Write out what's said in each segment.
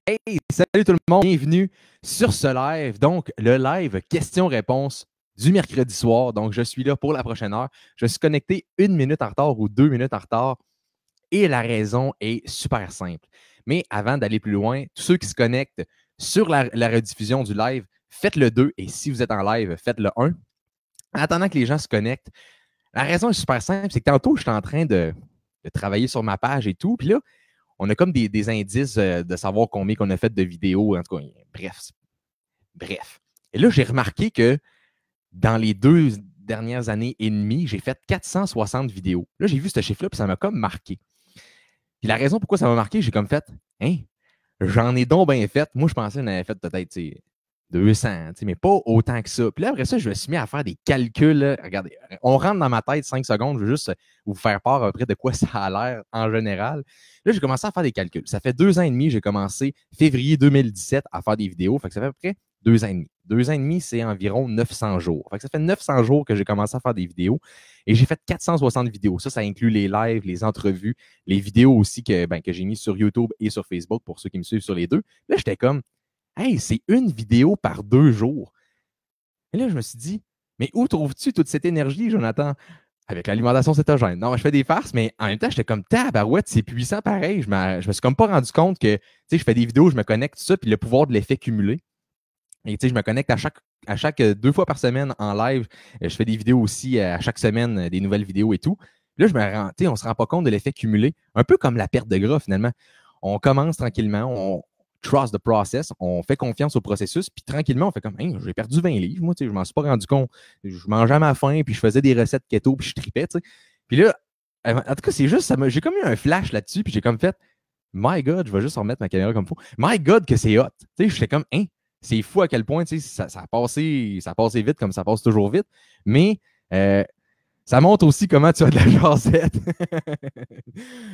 Hey, salut tout le monde, bienvenue sur ce live. Donc, le live questions-réponses du mercredi soir. Donc, je suis là pour la prochaine heure. Je suis connecté 1 minute en retard ou 2 minutes en retard et la raison est super simple. Mais avant d'aller plus loin, tous ceux qui se connectent sur la rediffusion du live, faites le 2 et si vous êtes en live, faites le 1. En attendant que les gens se connectent, la raison est super simple, c'est que tantôt, j'étais en train de travailler sur ma page et tout, puis là, on a comme des indices de savoir combien qu'on a fait de vidéos. En tout cas, bref. Et là, j'ai remarqué que dans les 2 dernières années et demie, j'ai fait 460 vidéos. Là, j'ai vu ce chiffre-là, puis ça m'a comme marqué. Puis la raison pourquoi ça m'a marqué, j'ai comme fait, hein, j'en ai donc bien fait. Moi, je pensais que j'en avais fait peut-être 200, mais pas autant que ça. Puis là, après ça, je me suis mis à faire des calculs. Là. Regardez, on rentre dans ma tête 5 secondes. Je veux juste vous faire part après de quoi ça a l'air en général. Là, j'ai commencé à faire des calculs. Ça fait 2 ans et demi, j'ai commencé février 2017 à faire des vidéos. Fait que ça fait à peu près 2 ans et demi. 2 ans et demi, c'est environ 900 jours. Fait que ça fait 900 jours que j'ai commencé à faire des vidéos et j'ai fait 460 vidéos. Ça inclut les lives, les entrevues, les vidéos aussi que j'ai mis sur YouTube et sur Facebook pour ceux qui me suivent sur les deux. Là, j'étais comme, hey, c'est une vidéo par 2 jours. Et là, je me suis dit, mais où trouves-tu toute cette énergie, Jonathan? Avec l'alimentation cétogène. Non, je fais des farces, mais en même temps, j'étais comme, tabarouette, c'est puissant pareil. Je me suis comme pas rendu compte que, tu sais, je fais des vidéos, je me connecte, tout ça, puis le pouvoir de l'effet cumulé. Et tu sais, je me connecte à chaque 2 fois par semaine en live. Je fais des vidéos aussi à chaque semaine, des nouvelles vidéos et tout. Là, on se rend pas compte de l'effet cumulé. Un peu comme la perte de gras, finalement. On commence tranquillement, on trust the process, on fait confiance au processus, puis tranquillement, on fait comme, hey, j'ai perdu 20 livres, moi, tu sais, je m'en suis pas rendu compte. Je mangeais à ma faim, puis je faisais des recettes keto, puis je tripais, tu sais. Puis là, en tout cas, c'est juste, j'ai comme eu un flash là-dessus, puis j'ai comme fait, my God, je vais juste remettre ma caméra comme il faut. My God, que c'est hot. Tu sais, j'étais comme, hein, c'est fou à quel point, tu sais, ça a passé vite comme ça passe toujours vite, mais ça montre aussi comment tu as de la jasette.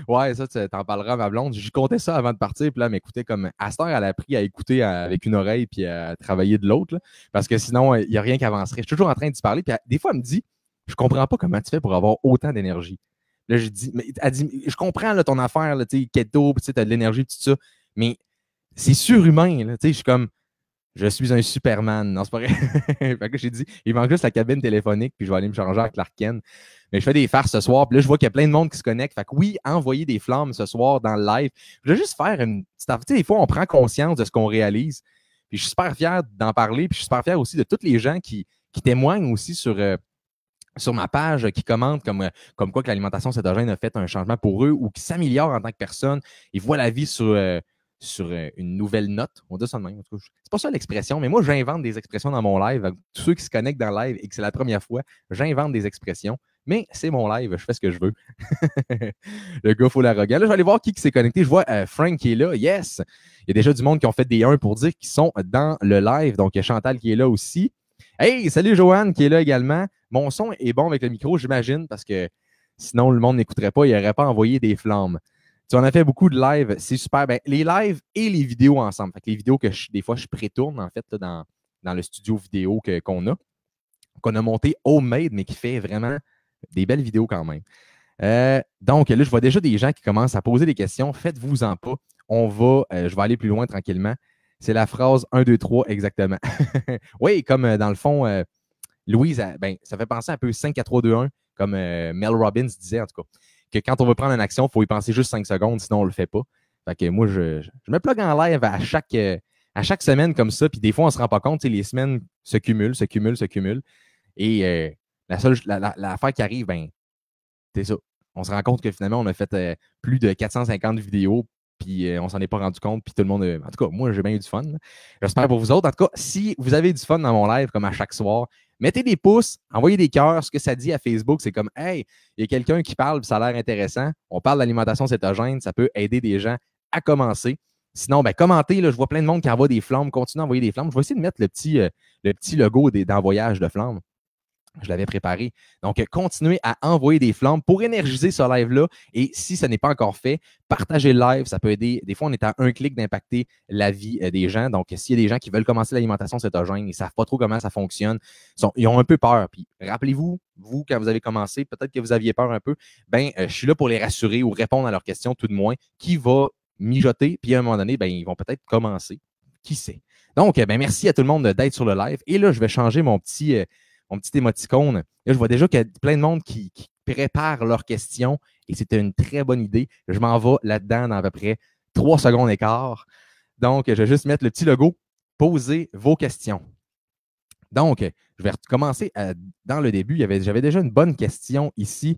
Ouais, ça, tu t'en parleras à ma blonde. Je comptais ça avant de partir, puis là, elle m'écoutait comme. À cette heure, elle a appris à écouter avec une oreille puis à travailler de l'autre, parce que sinon, il n'y a rien qui avancerait. Je suis toujours en train d'y parler, puis des fois, elle me dit, je comprends pas comment tu fais pour avoir autant d'énergie. Là, je dis, mais elle dit, je comprends là, ton affaire, tu sais, keto, tu as de l'énergie, tout ça, mais c'est surhumain, là, tu sais, je suis comme, je suis un Superman. Non, c'est pas vrai. Fait que j'ai dit, il manque juste la cabine téléphonique, puis je vais aller me changer avec Clark Kent. Mais je fais des farces ce soir, puis là, je vois qu'il y a plein de monde qui se connecte. Fait que oui, envoyer des flammes ce soir dans le live. Je vais juste faire une petite affaire. Tu sais, des fois, on prend conscience de ce qu'on réalise. Puis je suis super fier d'en parler, puis je suis super fier aussi de tous les gens qui témoignent aussi sur ma page, qui commentent comme quoi que l'alimentation cétogène a fait un changement pour eux ou qui s'améliorent en tant que personne. Ils voient la vie sur une nouvelle note. On dit ça de même. C'est pas ça l'expression, mais moi, j'invente des expressions dans mon live. Tous ceux qui se connectent dans le live et que c'est la première fois, j'invente des expressions. Mais c'est mon live, je fais ce que je veux. Le gars, faut l'arrogant. Là, je vais aller voir qui s'est connecté. Je vois Frank qui est là. Yes! Il y a déjà du monde qui ont fait des 1 pour dire qu'ils sont dans le live. Donc, il y a Chantal qui est là aussi. Hey, salut Joanne qui est là également. Mon son est bon avec le micro, j'imagine, parce que sinon, le monde n'écouterait pas. Il n'aurait pas envoyé des flammes. Tu en as fait beaucoup de lives, c'est super. Ben, les lives et les vidéos ensemble. Fait que les vidéos que des fois je prétourne en fait là, dans le studio vidéo qu'on a monté homemade, mais qui fait vraiment des belles vidéos quand même. Donc là, je vois déjà des gens qui commencent à poser des questions. Faites-vous-en pas. Je vais aller plus loin tranquillement. C'est la phrase 1, 2, 3 exactement. Oui, comme dans le fond, Louise, ça fait penser un peu 5, 4, 3, 2, 1, comme Mel Robbins disait en tout cas, que quand on veut prendre une action, il faut y penser juste 5 secondes, sinon on ne le fait pas. Fait que moi, je me plug en live à chaque semaine comme ça, puis des fois, on ne se rend pas compte, les semaines se cumulent, se cumulent, se cumulent. Et l'affaire qui arrive, c'est ça. On se rend compte que finalement, on a fait plus de 450 vidéos, puis on s'en est pas rendu compte, puis tout le monde. En tout cas, moi, j'ai bien eu du fun. J'espère pour vous autres. En tout cas, si vous avez du fun dans mon live, comme à chaque soir, mettez des pouces, envoyez des cœurs. Ce que ça dit à Facebook, c'est comme, hey, il y a quelqu'un qui parle, puis ça a l'air intéressant. On parle d'alimentation cétogène, ça peut aider des gens à commencer. Sinon, commentez, là, je vois plein de monde qui envoie des flammes. Continuez à envoyer des flammes. Je vais essayer de mettre le petit logo d'envoyage de flammes. Je l'avais préparé. Donc, continuez à envoyer des flammes pour énergiser ce live-là. Et si ce n'est pas encore fait, partagez le live. Ça peut aider. Des fois, on est à un clic d'impacter la vie des gens. Donc, s'il y a des gens qui veulent commencer l'alimentation cétogène, ils ne savent pas trop comment ça fonctionne, ils ont un peu peur. Puis, rappelez-vous, vous, quand vous avez commencé, peut-être que vous aviez peur un peu, je suis là pour les rassurer ou répondre à leurs questions, tout de moins, qui va mijoter, puis à un moment donné, ben, ils vont peut-être commencer. Qui sait? Donc, ben, merci à tout le monde d'être sur le live. Et là, je vais changer mon petit émoticône. Là, je vois déjà qu'il y a plein de monde qui prépare leurs questions et c'était une très bonne idée. Je m'en vais là-dedans dans à peu près 3 secondes et quart. Donc, je vais juste mettre le petit logo. Posez vos questions. Donc, je vais commencer dans le début. J'avais déjà une bonne question ici.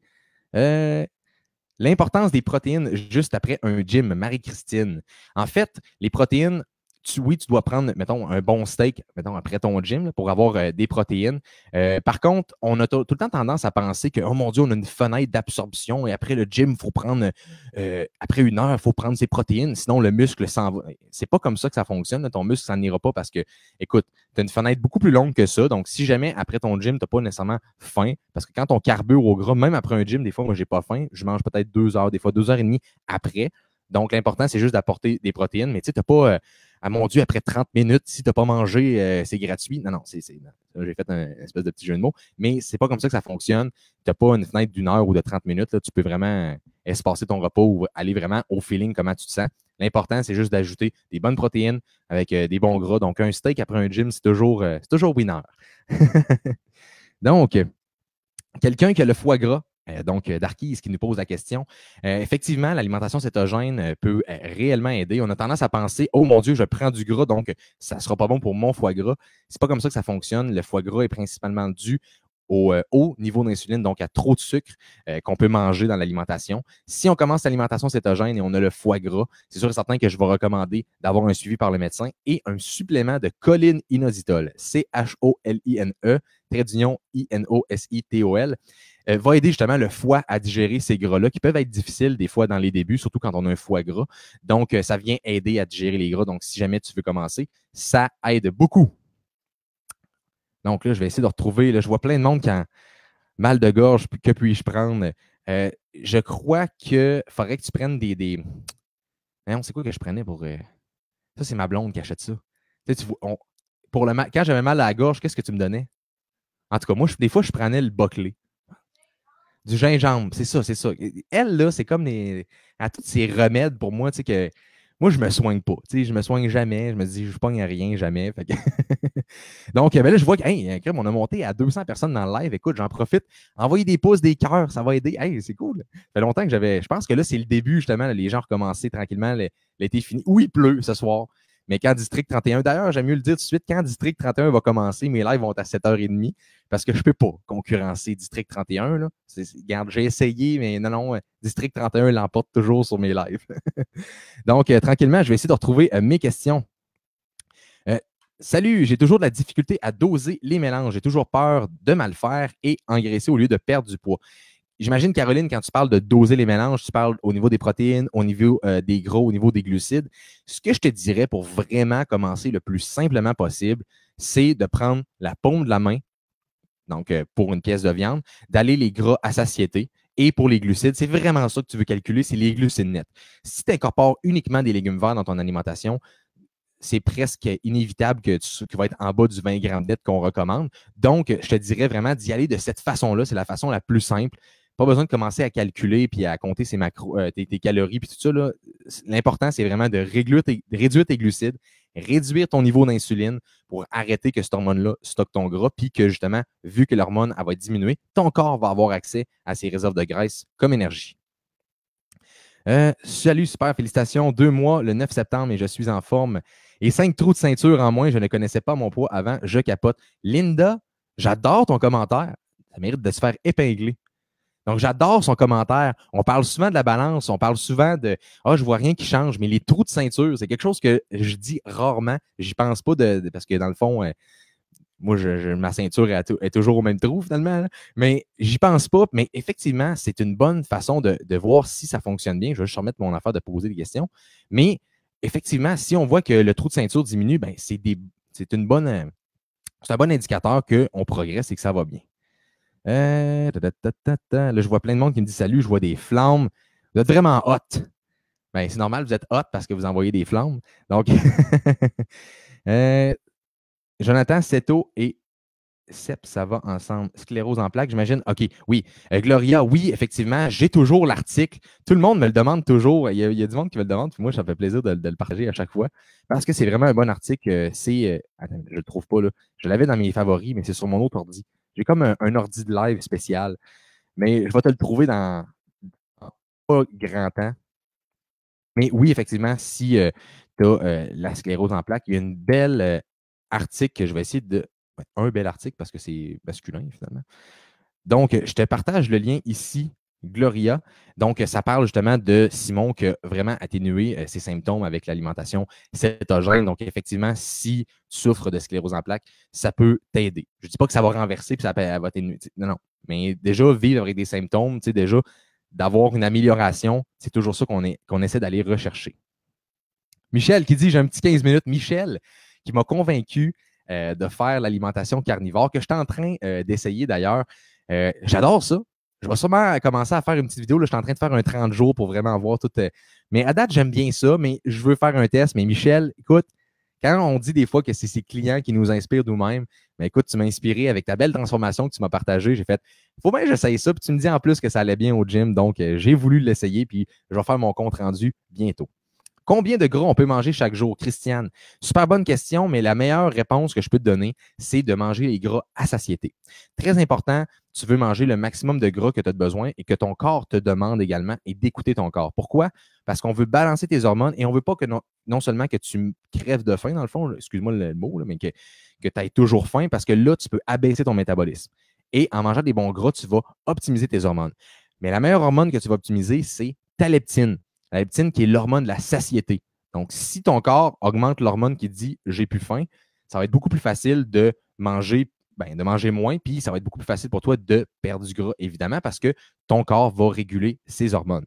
L'importance des protéines juste après un gym, Marie-Christine. En fait, les protéines, tu dois prendre, mettons, un bon steak, mettons, après ton gym là, pour avoir des protéines. Par contre, on a tout le temps tendance à penser que, oh mon Dieu, on a une fenêtre d'absorption et après le gym, il faut prendre, après 1 heure, il faut prendre ses protéines, sinon le muscle s'en va. C'est pas comme ça que ça fonctionne. Là. Ton muscle s'en ira pas parce que, écoute, tu as une fenêtre beaucoup plus longue que ça. Donc, si jamais après ton gym, tu n'as pas nécessairement faim, parce que quand on carbure au gras, même après un gym, des fois, moi, j'ai pas faim, je mange peut-être 2 heures, des fois 2 heures et demie après. Donc, l'important, c'est juste d'apporter des protéines. Mais tu sais, tu n'as pas, ah mon Dieu, après 30 minutes, si tu n'as pas mangé, c'est gratuit. Non, j'ai fait un espèce de petit jeu de mots. Mais c'est pas comme ça que ça fonctionne. Tu n'as pas une fenêtre d'1 heure ou de 30 minutes. Là, tu peux vraiment espacer ton repas ou aller vraiment au feeling, comment tu te sens. L'important, c'est juste d'ajouter des bonnes protéines avec des bons gras. Donc, un steak après un gym, c'est toujours winner. Donc, quelqu'un qui a le foie gras, donc Darkys qui nous pose la question. Effectivement, l'alimentation cétogène peut réellement aider. On a tendance à penser, oh mon Dieu, je prends du gras, donc ça ne sera pas bon pour mon foie gras. C'est pas comme ça que ça fonctionne. Le foie gras est principalement dû au haut niveau d'insuline, donc à trop de sucre qu'on peut manger dans l'alimentation. Si on commence l'alimentation cétogène et on a le foie gras, c'est sûr et certain que je vais recommander d'avoir un suivi par le médecin et un supplément de cholineиnositol, CHOLINE, trait d'union INOSITOL, va aider justement le foie à digérer ces gras-là qui peuvent être difficiles des fois dans les débuts, surtout quand on a un foie gras. Donc, ça vient aider à digérer les gras. Donc, si jamais tu veux commencer, ça aide beaucoup. Donc là, je vais essayer de retrouver. Là, je vois plein de monde qui a mal de gorge. Que puis-je prendre? Je crois qu'il faudrait que tu prennes des... Non, c'est quoi que je prenais pour... Ça, c'est ma blonde qui achète ça. Tu sais, quand j'avais mal à la gorge, qu'est-ce que tu me donnais? En tout cas, moi, des fois, je prenais le boclé. Du gingembre, c'est ça, c'est ça. Elle, là, c'est comme à tous ces remèdes pour moi, tu sais, que moi, je me soigne pas. Tu sais, je me soigne jamais. Je me dis, je pogne à rien, jamais. Fait que donc, ben là, je vois qu'on a monté à 200 personnes dans le live. Écoute, j'en profite. Envoyez des pouces, des cœurs, ça va aider. Hey, c'est cool. Ça fait longtemps que je pense que là, c'est le début, justement. Là, les gens recommençaient tranquillement. L'été fini. Oui, il pleut ce soir. Mais quand District 31, d'ailleurs, j'aime mieux le dire tout de suite, quand District 31 va commencer, mes lives vont être à 7h30 parce que je ne peux pas concurrencer District 31. Là. Regarde, j'ai essayé, mais non, District 31 l'emporte toujours sur mes lives. Donc, tranquillement, je vais essayer de retrouver mes questions. Salut, j'ai toujours de la difficulté à doser les mélanges. J'ai toujours peur de mal faire et engraisser au lieu de perdre du poids. J'imagine, Caroline, quand tu parles de doser les mélanges, tu parles au niveau des protéines, au niveau des gras, au niveau des glucides. Ce que je te dirais pour vraiment commencer le plus simplement possible, c'est de prendre la paume de la main, donc pour une pièce de viande, d'aller les gras à satiété. Et pour les glucides, c'est vraiment ça que tu veux calculer, c'est les glucides nets. Si tu incorpores uniquement des légumes verts dans ton alimentation, c'est presque inévitable que tu vas être en bas du 20 grammes net qu'on recommande. Donc, je te dirais vraiment d'y aller de cette façon-là. C'est la façon la plus simple. Pas besoin de commencer à calculer puis à compter tes calories puis tout ça. Là. L'important, c'est vraiment de réduire tes glucides, réduire ton niveau d'insuline pour arrêter que cette hormone-là stocke ton gras puis que justement, vu que l'hormone va être diminuée, ton corps va avoir accès à ses réserves de graisse comme énergie. Salut, super, félicitations. 2 mois, le 9 septembre, et je suis en forme. Et 5 trous de ceinture en moins. Je ne connaissais pas mon poids avant. Je capote. Linda, j'adore ton commentaire. Ça mérite de se faire épingler. Donc, j'adore son commentaire. On parle souvent de la balance. On parle souvent de « Ah, je vois rien qui change », mais les trous de ceinture, c'est quelque chose que je dis rarement. J'y pense pas parce que dans le fond, moi, ma ceinture est toujours au même trou, finalement. Là. Mais j'y pense pas. Mais effectivement, c'est une bonne façon de voir si ça fonctionne bien. Je vais juste remettre mon affaire de poser des questions. Mais effectivement, si on voit que le trou de ceinture diminue, ben, c'est un bon indicateur qu'on progresse et que ça va bien. Là, je vois plein de monde qui me dit salut, je vois des flammes. Vous êtes vraiment hot. Ben, c'est normal, vous êtes hot parce que vous envoyez des flammes. Donc, Jonathan Seto et CEP, ça va ensemble. Sclérose en plaques, j'imagine. OK, oui. Gloria, oui, effectivement, j'ai toujours l'article. Tout le monde me le demande toujours. Il y a du monde qui me le demande, puis moi, ça me fait plaisir de le partager à chaque fois. Parce que c'est vraiment un bon article. Attends, je le trouve pas là. Je l'avais dans mes favoris, mais c'est sur mon autre ordi. J'ai comme un ordi de live spécial. Mais je vais te le trouver dans pas grand temps. Mais oui, effectivement, si tu as la sclérose en plaques, il y a une belle article que je vais essayer de. Ouais, un bel article parce que c'est masculin, finalement. Donc, je te partage le lien ici, Gloria. Donc, ça parle justement de Simon qui a vraiment atténué ses symptômes avec l'alimentation cétogène. Donc, effectivement, si tu souffres de sclérose en plaques, ça peut t'aider. Je ne dis pas que ça va renverser puis ça va t'atténuer. Non, non. Mais déjà, vivre avec des symptômes, déjà, d'avoir une amélioration, c'est toujours ça qu'on essaie d'aller rechercher. Michel qui dit, j'ai un petit 15 minutes. Michel qui m'a convaincu de faire l'alimentation carnivore, que je suis en train d'essayer d'ailleurs. J'adore ça. Je vais sûrement commencer à faire une petite vidéo. Là, je suis en train de faire un 30 jours pour vraiment voir tout. Mais à date, j'aime bien ça, mais je veux faire un test. Mais Michel, écoute, quand on dit des fois que c'est ses clients qui nous inspirent nous-mêmes, mais écoute, tu m'as inspiré avec ta belle transformation que tu m'as partagée. J'ai fait, faut bien que j'essaye ça. Puis tu me dis en plus que ça allait bien au gym. Donc, j'ai voulu l'essayer. Puis je vais faire mon compte rendu bientôt. Combien de gras on peut manger chaque jour, Christiane? Super bonne question, mais la meilleure réponse que je peux te donner, c'est de manger les gras à satiété. Très important, tu veux manger le maximum de gras que tu as besoin et que ton corps te demande également et d'écouter ton corps. Pourquoi? Parce qu'on veut balancer tes hormones et on ne veut pas que non seulement que tu crèves de faim, dans le fond, excuse-moi le mot, là, mais que tu aies toujours faim parce que là, tu peux abaisser ton métabolisme. Et en mangeant des bons gras, tu vas optimiser tes hormones. Mais la meilleure hormone que tu vas optimiser, c'est ta leptine. La leptine qui est l'hormone de la satiété. Donc, si ton corps augmente l'hormone qui dit j'ai plus faim, ça va être beaucoup plus facile de manger moins, puis ça va être beaucoup plus facile pour toi de perdre du gras, évidemment, parce que ton corps va réguler ses hormones.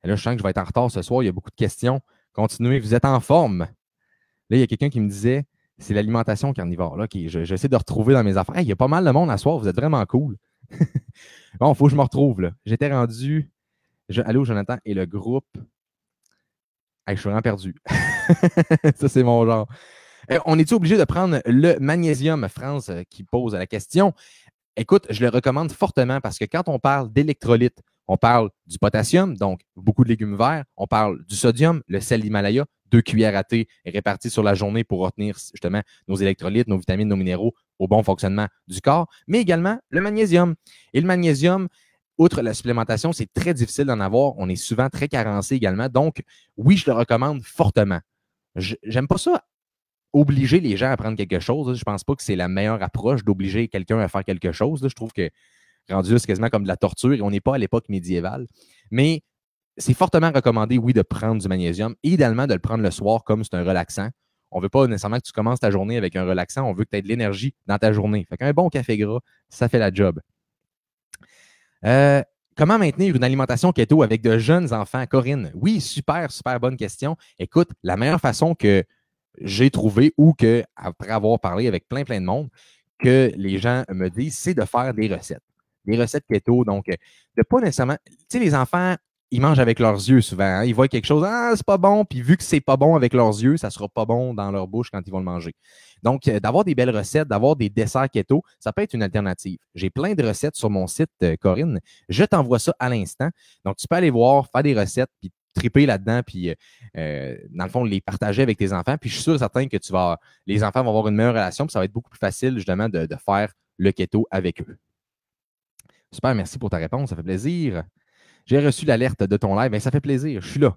Et là, je sens que je vais être en retard ce soir. Il y a beaucoup de questions. Continuez, vous êtes en forme. Là, il y a quelqu'un qui me disait c'est l'alimentation carnivore. Là, j'essaie de retrouver dans mes affaires. Hey, il y a pas mal de monde à soir. Vous êtes vraiment cool. Bon, il faut que je me retrouve. Là. J'étais rendu. Allô, Jonathan, et le groupe. Hey, je suis vraiment perdu. Ça, c'est mon genre. On est-tu obligé de prendre le magnésium, France, qui pose la question? Écoute, je le recommande fortement parce que quand on parle d'électrolytes, on parle du potassium, donc beaucoup de légumes verts. On parle du sodium, le sel d'Himalaya, 2 cuillères à thé réparties sur la journée pour retenir justement nos électrolytes, nos vitamines, nos minéraux au bon fonctionnement du corps, mais également le magnésium. Et le magnésium, outre la supplémentation, c'est très difficile d'en avoir. On est souvent très carencé également. Donc, oui, je le recommande fortement. J'aime pas ça obliger les gens à prendre quelque chose. Je ne pense pas que c'est la meilleure approche d'obliger quelqu'un à faire quelque chose. Je trouve que rendu là, c'est quasiment comme de la torture et on n'est pas à l'époque médiévale. Mais c'est fortement recommandé, oui, de prendre du magnésium et idéalement de le prendre le soir comme c'est un relaxant. On ne veut pas nécessairement que tu commences ta journée avec un relaxant. On veut que tu aies de l'énergie dans ta journée. Fait qu'un bon café gras, ça fait la job. Comment maintenir une alimentation keto avec de jeunes enfants? Corinne, oui, super, super bonne question. Écoute, la meilleure façon que j'ai trouvé ou que, après avoir parlé avec plein de monde, que les gens me disent, c'est de faire des recettes. Des recettes keto. Donc, de pas nécessairement. Tu sais, les enfants, ils mangent avec leurs yeux souvent. Hein? Ils voient quelque chose, ah, c'est pas bon. Puis vu que c'est pas bon avec leurs yeux, ça sera pas bon dans leur bouche quand ils vont le manger. Donc, d'avoir des belles recettes, d'avoir des desserts keto, ça peut être une alternative. J'ai plein de recettes sur mon site, Corinne. Je t'envoie ça à l'instant. Donc, tu peux aller voir, faire des recettes, puis triper là-dedans, puis dans le fond, les partager avec tes enfants. Puis je suis sûr et certain que les enfants vont avoir une meilleure relation, puis ça va être beaucoup plus facile, justement, de faire le keto avec eux. Super, merci pour ta réponse, ça fait plaisir. J'ai reçu l'alerte de ton live, mais ça fait plaisir, je suis là.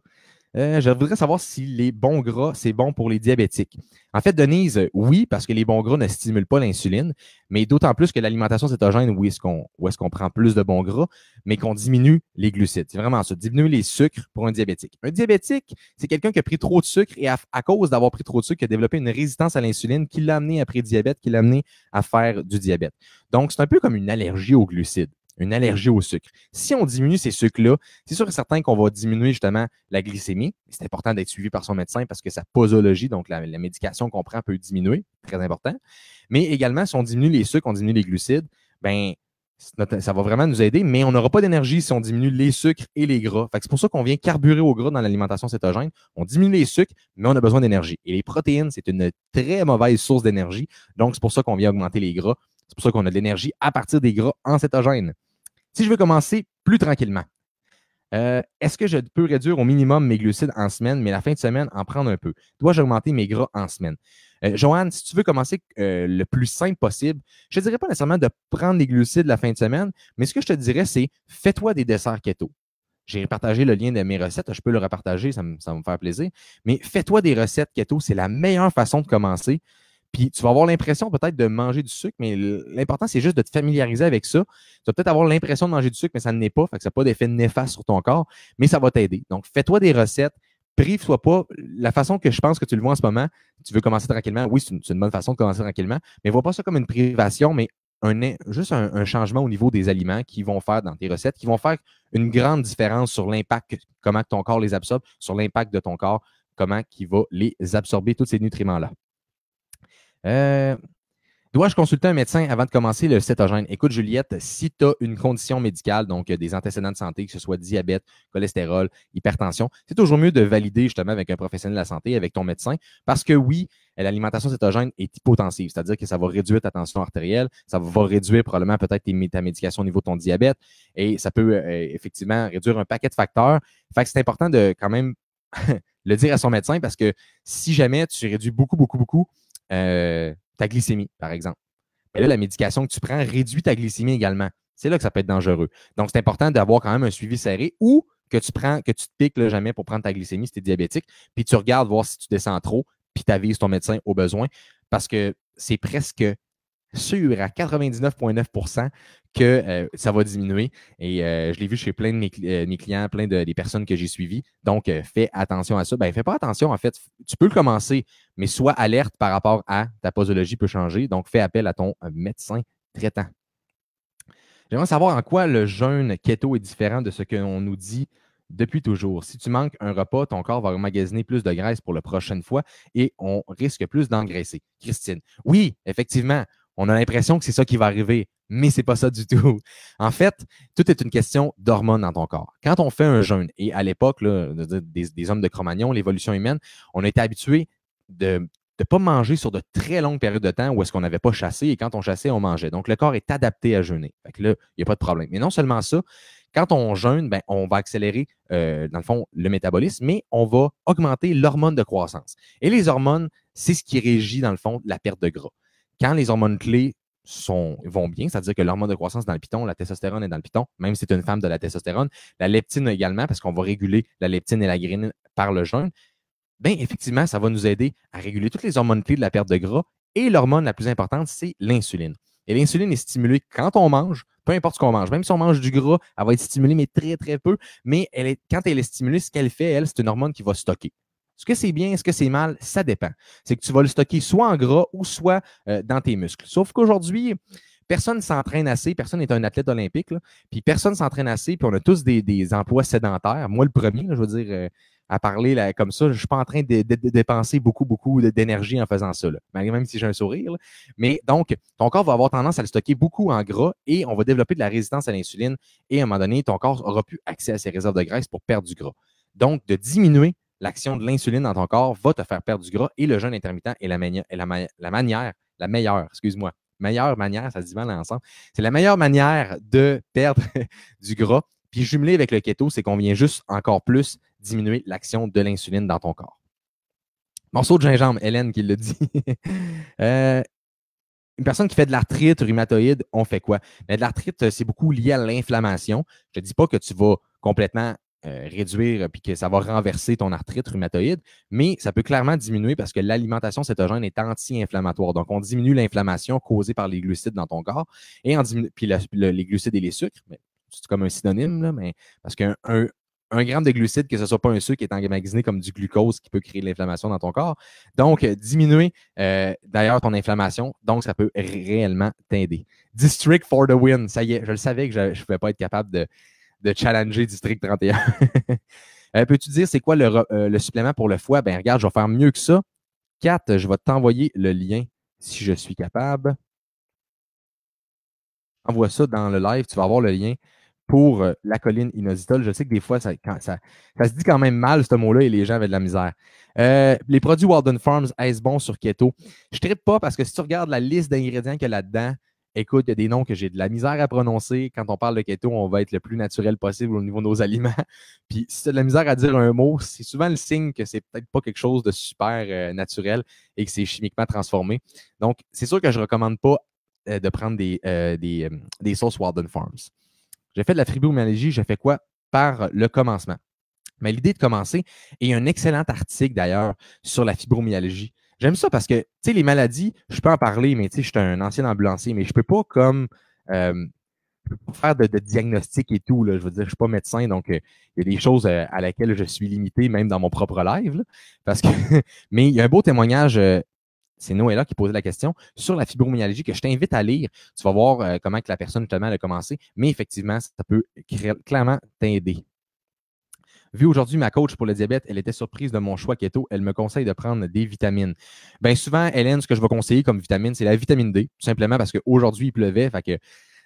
Je voudrais savoir si les bons gras, c'est bon pour les diabétiques. En fait, Denise, oui, parce que les bons gras ne stimulent pas l'insuline, mais d'autant plus que l'alimentation cétogène, où est-ce qu'on prend plus de bons gras, mais qu'on diminue les glucides. C'est vraiment ça, diminuer les sucres pour un diabétique. Un diabétique, c'est quelqu'un qui a pris trop de sucre et à cause d'avoir pris trop de sucre, qui a développé une résistance à l'insuline qui l'a amené à pré-diabète, qui l'a amené à faire du diabète. Donc, c'est un peu comme une allergie aux glucides. Une allergie au sucre. Si on diminue ces sucres-là, c'est sûr et certain qu'on va diminuer justement la glycémie. C'est important d'être suivi par son médecin parce que sa posologie, donc la médication qu'on prend peut diminuer, très important. Mais également, si on diminue les sucres, on diminue les glucides, ben Ça va vraiment nous aider, mais on n'aura pas d'énergie si on diminue les sucres et les gras. C'est pour ça qu'on vient carburer au gras dans l'alimentation cétogène. On diminue les sucres, mais on a besoin d'énergie. Et les protéines, c'est une très mauvaise source d'énergie. Donc, c'est pour ça qu'on vient augmenter les gras. C'est pour ça qu'on a de l'énergie à partir des gras en cétogène. Si je veux commencer plus tranquillement, est-ce que je peux réduire au minimum mes glucides en semaine, mais la fin de semaine, en prendre un peu? Dois-je augmenter mes gras en semaine? Joanne, si tu veux commencer le plus simple possible, je ne te dirais pas nécessairement de prendre les glucides la fin de semaine, mais ce que je te dirais, c'est fais-toi des desserts keto. J'ai partagé le lien de mes recettes. Je peux le repartager, ça va me faire plaisir. Mais fais-toi des recettes keto, c'est la meilleure façon de commencer. Puis tu vas avoir l'impression peut-être de manger du sucre, mais l'important, c'est juste de te familiariser avec ça. Tu vas peut-être avoir l'impression de manger du sucre, mais ça ne l'est pas. Fait que ça n'a pas d'effet néfaste sur ton corps, mais ça va t'aider. Donc, fais-toi des recettes. Prive-toi pas. La façon que je pense que tu le vois en ce moment, tu veux commencer tranquillement. Oui, c'est une bonne façon de commencer tranquillement, mais vois pas ça comme une privation, mais juste un changement au niveau des aliments qui vont faire dans tes recettes, qui vont faire une grande différence sur l'impact, comment ton corps les absorbe, sur l'impact de ton corps, comment il va les absorber, tous ces nutriments-là. Dois-je consulter un médecin avant de commencer le cétogène? Écoute, Juliette, si tu as une condition médicale, donc des antécédents de santé, que ce soit diabète, cholestérol, hypertension, c'est toujours mieux de valider justement avec un professionnel de la santé, avec ton médecin, parce que oui, l'alimentation cétogène est hypotensive, c'est-à-dire que ça va réduire ta tension artérielle, ça va réduire probablement peut-être ta médication au niveau de ton diabète, et ça peut effectivement réduire un paquet de facteurs. Fait que c'est important de quand même le dire à son médecin, parce que si jamais tu réduis beaucoup, ta glycémie, par exemple. Mais là, la médication que tu prends réduit ta glycémie également. C'est là que ça peut être dangereux. Donc, c'est important d'avoir quand même un suivi serré ou que tu te piques là, jamais pour prendre ta glycémie si tu es diabétique, puis tu regardes voir si tu descends trop, puis tu avises ton médecin au besoin, parce que c'est presque sûr à 99,9% que ça va diminuer. Et je l'ai vu chez plein de mes clients, plein des personnes que j'ai suivies. Donc, fais attention à ça. Fais pas attention, en fait. Tu peux le commencer, mais sois alerte par rapport à ta posologie peut changer. Donc, fais appel à ton médecin traitant. J'aimerais savoir en quoi le jeûne keto est différent de ce qu'on nous dit depuis toujours. Si tu manques un repas, ton corps va emmagasiner plus de graisse pour la prochaine fois et on risque plus d'engraisser. Christine, oui, effectivement, on a l'impression que c'est ça qui va arriver, mais ce n'est pas ça du tout. En fait, tout est une question d'hormones dans ton corps. Quand on fait un jeûne, et à l'époque des hommes de Cro-Magnon, l'évolution humaine, on a été habitué de ne pas manger sur de très longues périodes de temps où est-ce qu'on n'avait pas chassé et quand on chassait, on mangeait. Donc, le corps est adapté à jeûner. Fait que là, il n'y a pas de problème. Mais non seulement ça, quand on jeûne, on va accélérer, dans le fond, le métabolisme, mais on va augmenter l'hormone de croissance. Et les hormones, c'est ce qui régit, dans le fond, la perte de gras. Quand les hormones clés vont bien, c'est-à-dire que l'hormone de croissance dans le piton, la testostérone est dans le piton, même si c'est une femme de la testostérone, la leptine également, parce qu'on va réguler la leptine et la ghreline par le jeûne, effectivement, ça va nous aider à réguler toutes les hormones clés de la perte de gras. Et l'hormone la plus importante, c'est l'insuline. Et l'insuline est stimulée quand on mange, peu importe ce qu'on mange. Même si on mange du gras, elle va être stimulée, mais très, très peu. Mais quand elle est stimulée, ce qu'elle fait, c'est une hormone qui va stocker. Est-ce que c'est bien, est-ce que c'est mal? Ça dépend. C'est que tu vas le stocker soit en gras ou soit dans tes muscles. Sauf qu'aujourd'hui, personne ne s'entraîne assez, personne n'est un athlète olympique, là, puis personne ne s'entraîne assez, puis on a tous des emplois sédentaires. Moi, le premier, là, je veux dire, à parler là, comme ça, je ne suis pas en train de dépenser beaucoup d'énergie en faisant ça, là, même si j'ai un sourire. Là. Mais donc, ton corps va avoir tendance à le stocker beaucoup en gras et on va développer de la résistance à l'insuline et à un moment donné, ton corps n'aura plus accès à ses réserves de graisse pour perdre du gras. Donc, de diminuer l'action de l'insuline dans ton corps va te faire perdre du gras et le jeûne intermittent est la meilleure, meilleure manière, ça se dit mal ensemble, c'est la meilleure manière de perdre du gras. Puis jumelé avec le keto, c'est qu'on vient juste encore plus diminuer l'action de l'insuline dans ton corps. Morceau de gingembre, Hélène qui le dit. Une personne qui fait de l'arthrite rhumatoïde, on fait quoi? Mais de l'arthrite, c'est beaucoup lié à l'inflammation. Je ne dis pas que tu vas complètement réduire puis que ça va renverser ton arthrite rhumatoïde, mais ça peut clairement diminuer parce que l'alimentation cétogène est anti-inflammatoire. Donc, on diminue l'inflammation causée par les glucides dans ton corps et puis les glucides et les sucres. C'est comme un synonyme, là, mais parce qu'un gramme de glucides, que ce ne soit pas un sucre, est emmagasiné comme du glucose qui peut créer de l'inflammation dans ton corps. Donc, diminuer d'ailleurs ton inflammation. Donc, ça peut réellement t'aider. District for the win. Ça y est, je le savais que je ne pouvais pas être capable de challenger District 31. Peux-tu dire c'est quoi le supplément pour le foie? Regarde, je vais faire mieux que ça. Kat, je vais t'envoyer le lien si je suis capable. envoie ça dans le live, tu vas avoir le lien pour la colline inositol. Je sais que des fois, ça se dit quand même mal, ce mot-là, et les gens avaient de la misère. Les produits Walden Farms, est-ce bon sur keto? Je ne trippe pas parce que si tu regardes la liste d'ingrédients qu'il y a là-dedans, écoute, il y a des noms que j'ai de la misère à prononcer. Quand on parle de keto, on va être le plus naturel possible au niveau de nos aliments. Puis si tu as de la misère à dire un mot, c'est souvent le signe que c'est peut-être pas quelque chose de super naturel et que c'est chimiquement transformé. Donc, c'est sûr que je ne recommande pas de prendre des sauces Walden Farms. J'ai fait de la fibromyalgie, j'ai fait quoi? Par le commencement. Mais l'idée de commencer, et il y a un excellent article d'ailleurs sur la fibromyalgie. J'aime ça parce que, tu sais, les maladies, je peux en parler, mais tu sais, je suis un ancien ambulancier, mais je peux pas je peux pas faire de diagnostic et tout. Là. Je veux dire, je suis pas médecin, donc il y a des choses à laquelle je suis limité, même dans mon propre live. Là, parce que, mais il y a un beau témoignage c'est Noëlla qui posait la question sur la fibromyalgie que je t'invite à lire. Tu vas voir comment que la personne justement a commencé, mais effectivement, ça peut clairement t'aider. Vu aujourd'hui ma coach pour le diabète, elle était surprise de mon choix keto. Elle me conseille de prendre des vitamines. Bien souvent, Hélène, ce que je vais conseiller comme vitamine, c'est la vitamine D, tout simplement parce qu'aujourd'hui, il pleuvait. Fait que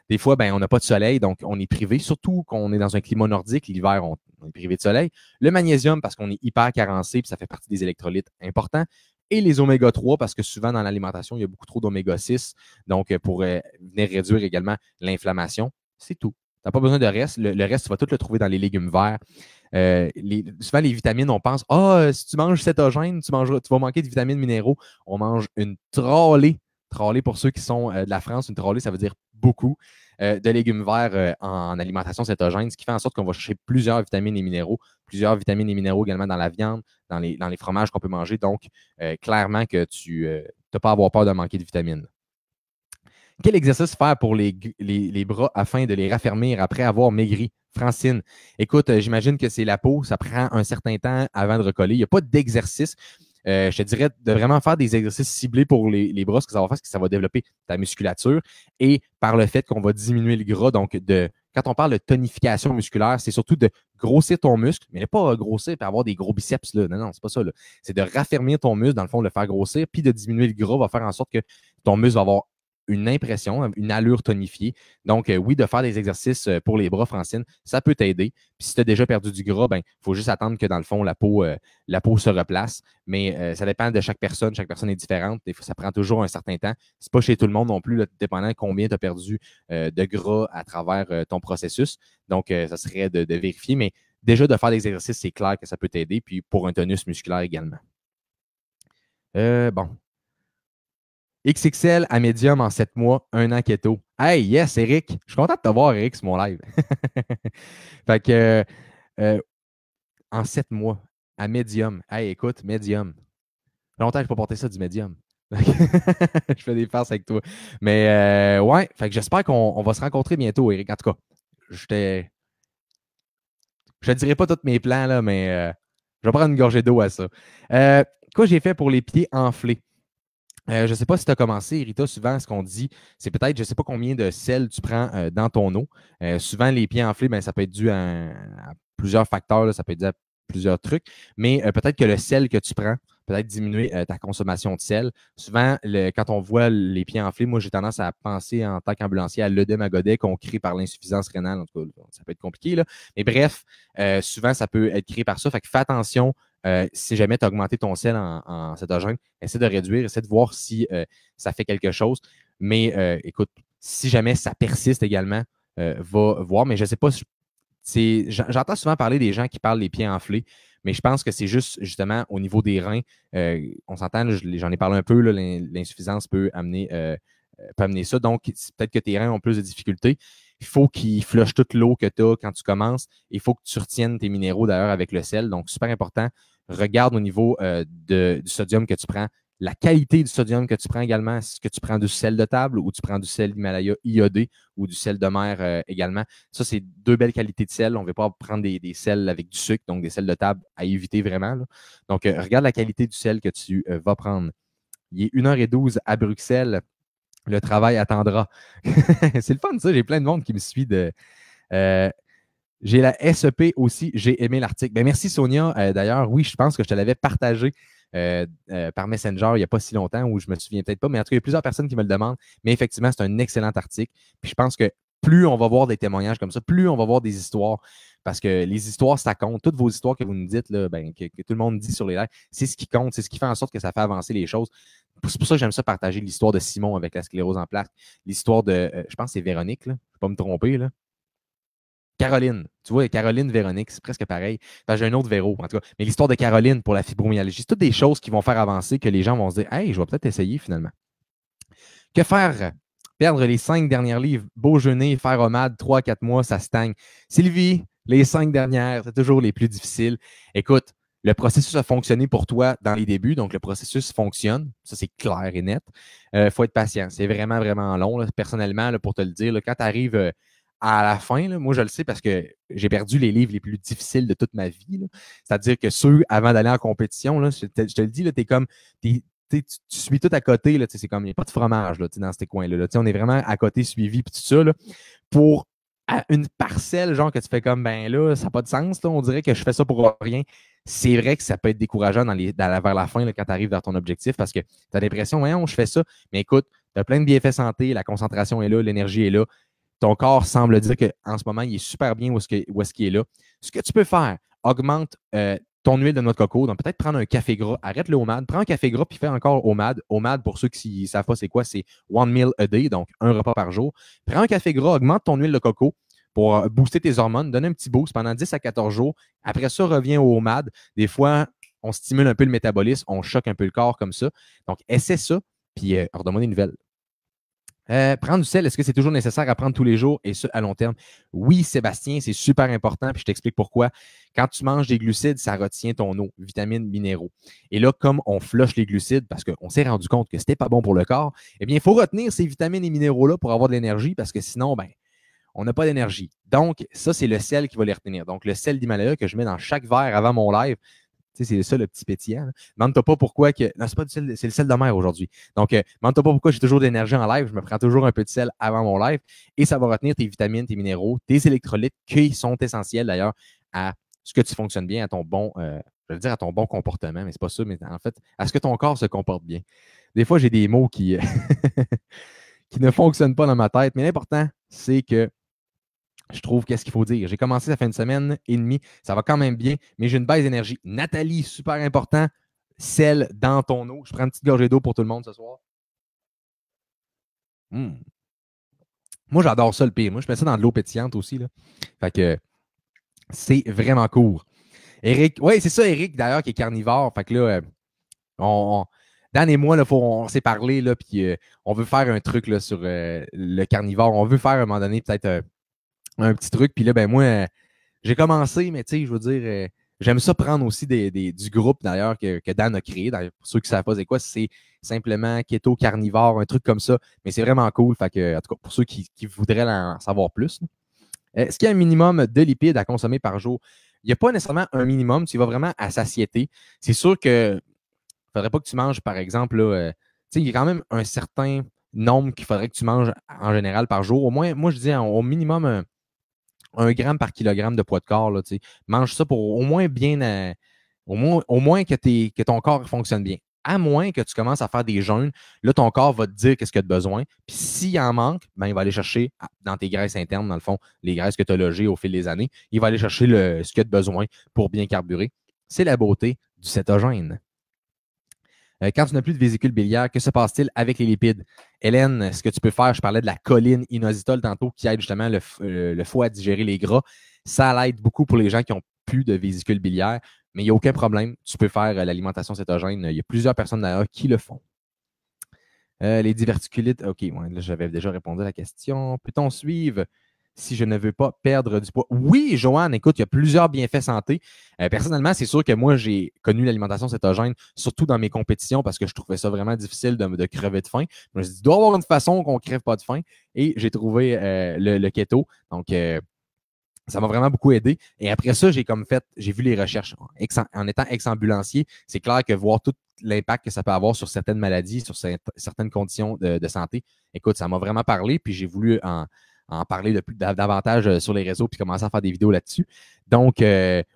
des fois, ben, on n'a pas de soleil, donc on est privé, surtout qu'on est dans un climat nordique. L'hiver, on est privé de soleil. Le magnésium, parce qu'on est hyper carencé, puis ça fait partie des électrolytes importants. Et les oméga 3, parce que souvent dans l'alimentation, il y a beaucoup trop d'oméga 6, donc pour venir réduire également l'inflammation. C'est tout. Tu n'as pas besoin de reste. Le reste, tu vas tout le trouver dans les légumes verts. Souvent, les vitamines, on pense, si tu manges cétogène, tu vas manquer de vitamines minéraux. On mange une trolley. Trolley, pour ceux qui sont de la France, une trolley, ça veut dire beaucoup de légumes verts en alimentation cétogène, ce qui fait en sorte qu'on va chercher plusieurs vitamines et minéraux également dans la viande, dans les fromages qu'on peut manger. Donc, clairement que tu n'as pas à avoir peur de manquer de vitamines. Quel exercice faire pour les bras afin de les raffermir après avoir maigri? Francine, écoute, j'imagine que c'est la peau, ça prend un certain temps avant de recoller. Il n'y a pas d'exercice. Je te dirais de vraiment faire des exercices ciblés pour les bras, ce que ça va faire, c'est que ça va développer ta musculature et par le fait qu'on va diminuer le gras. Donc, quand on parle de tonification musculaire, c'est surtout de grossir ton muscle, mais pas grossir et avoir des gros biceps. Là. Non, c'est pas ça. C'est de raffermir ton muscle, dans le fond, de le faire grossir, puis de diminuer le gras va faire en sorte que ton muscle va avoir une impression, une allure tonifiée. Donc, oui, de faire des exercices pour les bras, Francine, ça peut t'aider. Puis si tu as déjà perdu du gras, il faut juste attendre que dans le fond, la peau se replace. Mais ça dépend de chaque personne. Chaque personne est différente. Des fois, ça prend toujours un certain temps. C'est pas chez tout le monde non plus, là, dépendant de combien tu as perdu de gras à travers ton processus. Donc, ça serait de vérifier. Mais déjà, de faire des exercices, c'est clair que ça peut t'aider. Puis pour un tonus musculaire également. Bon. XXL à médium en 7 mois, 1 an keto. Hey, yes, Eric. Je suis content de te voir, Eric, sur mon live. Fait que en 7 mois, à médium. Hey, écoute, médium. Longtemps que je n'ai pas porté ça du médium. Je fais des farces avec toi. Mais ouais, fait que j'espère qu'on va se rencontrer bientôt, Eric. En tout cas, je te dirai pas tous mes plans, là, mais je vais prendre une gorgée d'eau à ça. Quoi j'ai fait pour les pieds enflés? Je ne sais pas si tu as commencé, Rita, souvent ce qu'on dit, c'est peut-être, je ne sais pas combien de sel tu prends dans ton eau. Souvent, les pieds enflés, ça peut être dû à plusieurs facteurs, là, ça peut être dû à plusieurs trucs, mais peut-être que le sel que tu prends, peut-être diminuer ta consommation de sel. Souvent, quand on voit les pieds enflés, moi, j'ai tendance à penser en tant qu'ambulancier à l'œdème à godet qu'on crée par l'insuffisance rénale. En tout cas, ça peut être compliqué, là. Mais bref, souvent, ça peut être créé par ça. Fait que fais attention. Si jamais tu as augmenté ton sel en cétogène, essaie de réduire, essaie de voir si ça fait quelque chose. Mais écoute, si jamais ça persiste également, va voir. Mais je ne sais pas, j'entends souvent parler des gens qui parlent les pieds enflés, mais je pense que c'est juste justement au niveau des reins. On s'entend, j'en ai parlé un peu, l'insuffisance peut amener ça. Donc, peut-être que tes reins ont plus de difficultés. Il faut qu'ils flushent toute l'eau que tu as quand tu commences. Il faut que tu retiennes tes minéraux d'ailleurs avec le sel. Donc, super important. Regarde au niveau du sodium que tu prends, la qualité du sodium que tu prends également. Est-ce que tu prends du sel de table ou tu prends du sel Himalaya iodé ou du sel de mer également? Ça, c'est deux belles qualités de sel. On ne veut pas prendre des sels avec du sucre, donc des sels de table à éviter vraiment. Là. Donc, regarde la qualité du sel que tu vas prendre. Il est 1h12 à Bruxelles. Le travail attendra. C'est le fun, ça. J'ai plein de monde qui me suit de. J'ai la SEP aussi. J'ai aimé l'article. Ben, merci, Sonia. D'ailleurs, oui, je pense que je te l'avais partagé par Messenger il n'y a pas si longtemps, où je me souviens peut-être pas, mais en tout cas, il y a plusieurs personnes qui me le demandent. Mais effectivement, c'est un excellent article. Puis je pense que plus on va voir des témoignages comme ça, plus on va voir des histoires. Parce que les histoires, ça compte. Toutes vos histoires que vous nous dites, là, ben, que tout le monde dit sur les lives, c'est ce qui compte, c'est ce qui fait en sorte que ça fait avancer les choses. C'est pour ça que j'aime ça partager l'histoire de Simon avec la sclérose en plaques, l'histoire de, je pense que c'est Véronique, là. Je ne vais pas me tromper, là. Caroline, tu vois, Caroline, Véronique, c'est presque pareil. Enfin, j'ai un autre Véro, en tout cas. Mais l'histoire de Caroline pour la fibromyalgie, c'est toutes des choses qui vont faire avancer, que les gens vont se dire, hey, je vais peut-être essayer finalement. Que faire? Perdre les 5 dernières livres, beau jeûner, faire OMAD, 3-4 mois, ça stagne. Sylvie, les 5 dernières, c'est toujours les plus difficiles. Écoute, le processus a fonctionné pour toi dans les débuts, donc le processus fonctionne. Ça, c'est clair et net. Il faut être patient. C'est vraiment, vraiment long. Là. Personnellement, là, pour te le dire, là, quand tu arrives à la fin, là, moi, je le sais parce que j'ai perdu les livres les plus difficiles de toute ma vie. C'est-à-dire que ceux avant d'aller en compétition, là, je te le dis, tu es comme. Tu suis tout à côté, là, c'est comme il n'y a pas de fromage là, dans ces coins-là. Là. On est vraiment à côté suivi, puis tout ça, là, pour une parcelle, genre que tu fais comme, ben là, ça n'a pas de sens, là, on dirait que je fais ça pour rien. C'est vrai que ça peut être décourageant vers la fin, là, quand tu arrives vers ton objectif, parce que tu as l'impression, voyons, je fais ça, mais écoute, tu as plein de bienfaits santé, la concentration est là, l'énergie est là, ton corps semble dire qu'en ce moment, il est super bien où est-ce qu'il est là. Ce que tu peux faire, augmente ton huile de noix de coco, donc peut-être prendre un café gras, arrête le OMAD, prends un café gras puis fais encore OMAD. OMAD, pour ceux qui ne savent pas c'est quoi, c'est one meal a day, donc un repas par jour. Prends un café gras, augmente ton huile de coco pour booster tes hormones, donne un petit boost pendant 10 à 14 jours. Après ça, reviens au OMAD. Des fois, on stimule un peu le métabolisme, on choque un peu le corps comme ça. Donc, essaie ça, puis redonne-moi des nouvelles. Prendre du sel, est-ce que c'est toujours nécessaire à prendre tous les jours et ce, à long terme? Oui, Sébastien, c'est super important, puis je t'explique pourquoi. Quand tu manges des glucides, ça retient ton eau, vitamines, minéraux. Et là, comme on flush les glucides, parce qu'on s'est rendu compte que c'était pas bon pour le corps, eh bien, il faut retenir ces vitamines et minéraux-là pour avoir de l'énergie, parce que sinon, ben, on n'a pas d'énergie. Donc, ça, c'est le sel qui va les retenir. Donc, le sel d'Himalaya que je mets dans chaque verre avant mon live, tu sais, c'est ça le petit pétillant. Demande-toi pas pourquoi que. Non, c'est pas du sel, c'est le sel de mer aujourd'hui. Donc, demande-toi pas pourquoi j'ai toujours de l'énergie en live. Je me prends toujours un peu de sel avant mon live et ça va retenir tes vitamines, tes minéraux, tes électrolytes qui sont essentiels d'ailleurs à ce que tu fonctionnes bien, à ton bon, je veux dire à ton bon comportement, mais c'est pas ça, mais en fait, à ce que ton corps se comporte bien. Des fois, j'ai des mots qui, qui ne fonctionnent pas dans ma tête, mais l'important, c'est que je trouve qu'est-ce qu'il faut dire. J'ai commencé, ça fait une semaine et demie. Ça va quand même bien, mais j'ai une baisse d'énergie. Nathalie, super important. Sel dans ton eau. Je prends une petite gorgée d'eau pour tout le monde ce soir. Mmh. Moi, j'adore ça le pire. Moi, je mets ça dans de l'eau pétillante aussi. Là. Fait que c'est vraiment cool. Eric, oui, c'est ça, Eric, d'ailleurs, qui est carnivore. Fait que là, Dan et moi, là, on s'est parlé, là, puis on veut faire un truc là, sur le carnivore. On veut faire à un moment donné peut-être un petit truc. Puis là, ben moi, j'ai commencé, mais tu sais, je veux dire, j'aime ça prendre aussi du groupe d'ailleurs que Dan a créé. D'ailleurs, pour ceux qui ne savent pas c'est quoi, c'est simplement keto carnivore, un truc comme ça. Mais c'est vraiment cool. Fait que, en tout cas, pour ceux qui voudraient en savoir plus. Est-ce qu'il y a un minimum de lipides à consommer par jour? Il n'y a pas nécessairement un minimum, tu vas vraiment à satiété. C'est sûr que ne faudrait pas que tu manges, par exemple, là, tu sais, il y a quand même un certain nombre qu'il faudrait que tu manges en général par jour. Au moins, moi, je dis au minimum 1 gramme par kilogramme de poids de corps. Là, mange ça pour au moins bien, au moins que ton corps fonctionne bien. À moins que tu commences à faire des jeûnes, là, ton corps va te dire qu'est-ce qu'il a de besoin. Puis s'il en manque, ben, il va aller chercher dans tes graisses internes, dans le fond, les graisses que tu as logées au fil des années. Il va aller chercher ce qu'il a de besoin pour bien carburer. C'est la beauté du cétogène. Quand tu n'as plus de vésicule biliaire, que se passe-t-il avec les lipides? Hélène, ce que tu peux faire, je parlais de la choline inositol tantôt qui aide justement le foie à digérer les gras. Ça l'aide beaucoup pour les gens qui n'ont plus de vésicule biliaire, mais il n'y a aucun problème. Tu peux faire l'alimentation cétogène. Il y a plusieurs personnes d'ailleurs qui le font. Les diverticulites, OK, ouais, là, j'avais déjà répondu à la question. Peut-on suivre si je ne veux pas perdre du poids? Oui, Joanne, écoute, il y a plusieurs bienfaits santé. Personnellement, c'est sûr que moi, j'ai connu l'alimentation cétogène, surtout dans mes compétitions, parce que je trouvais ça vraiment difficile de crever de faim. Je me suis dit, il doit y avoir une façon qu'on ne crève pas de faim. Et j'ai trouvé le keto. Donc, ça m'a vraiment beaucoup aidé. Et après ça, j'ai vu les recherches. En étant ex-ambulancier, c'est clair que voir tout l'impact que ça peut avoir sur certaines maladies, sur certaines conditions de santé, écoute, ça m'a vraiment parlé. Puis j'ai voulu en en parler davantage sur les réseaux puis commencer à faire des vidéos là-dessus. Donc,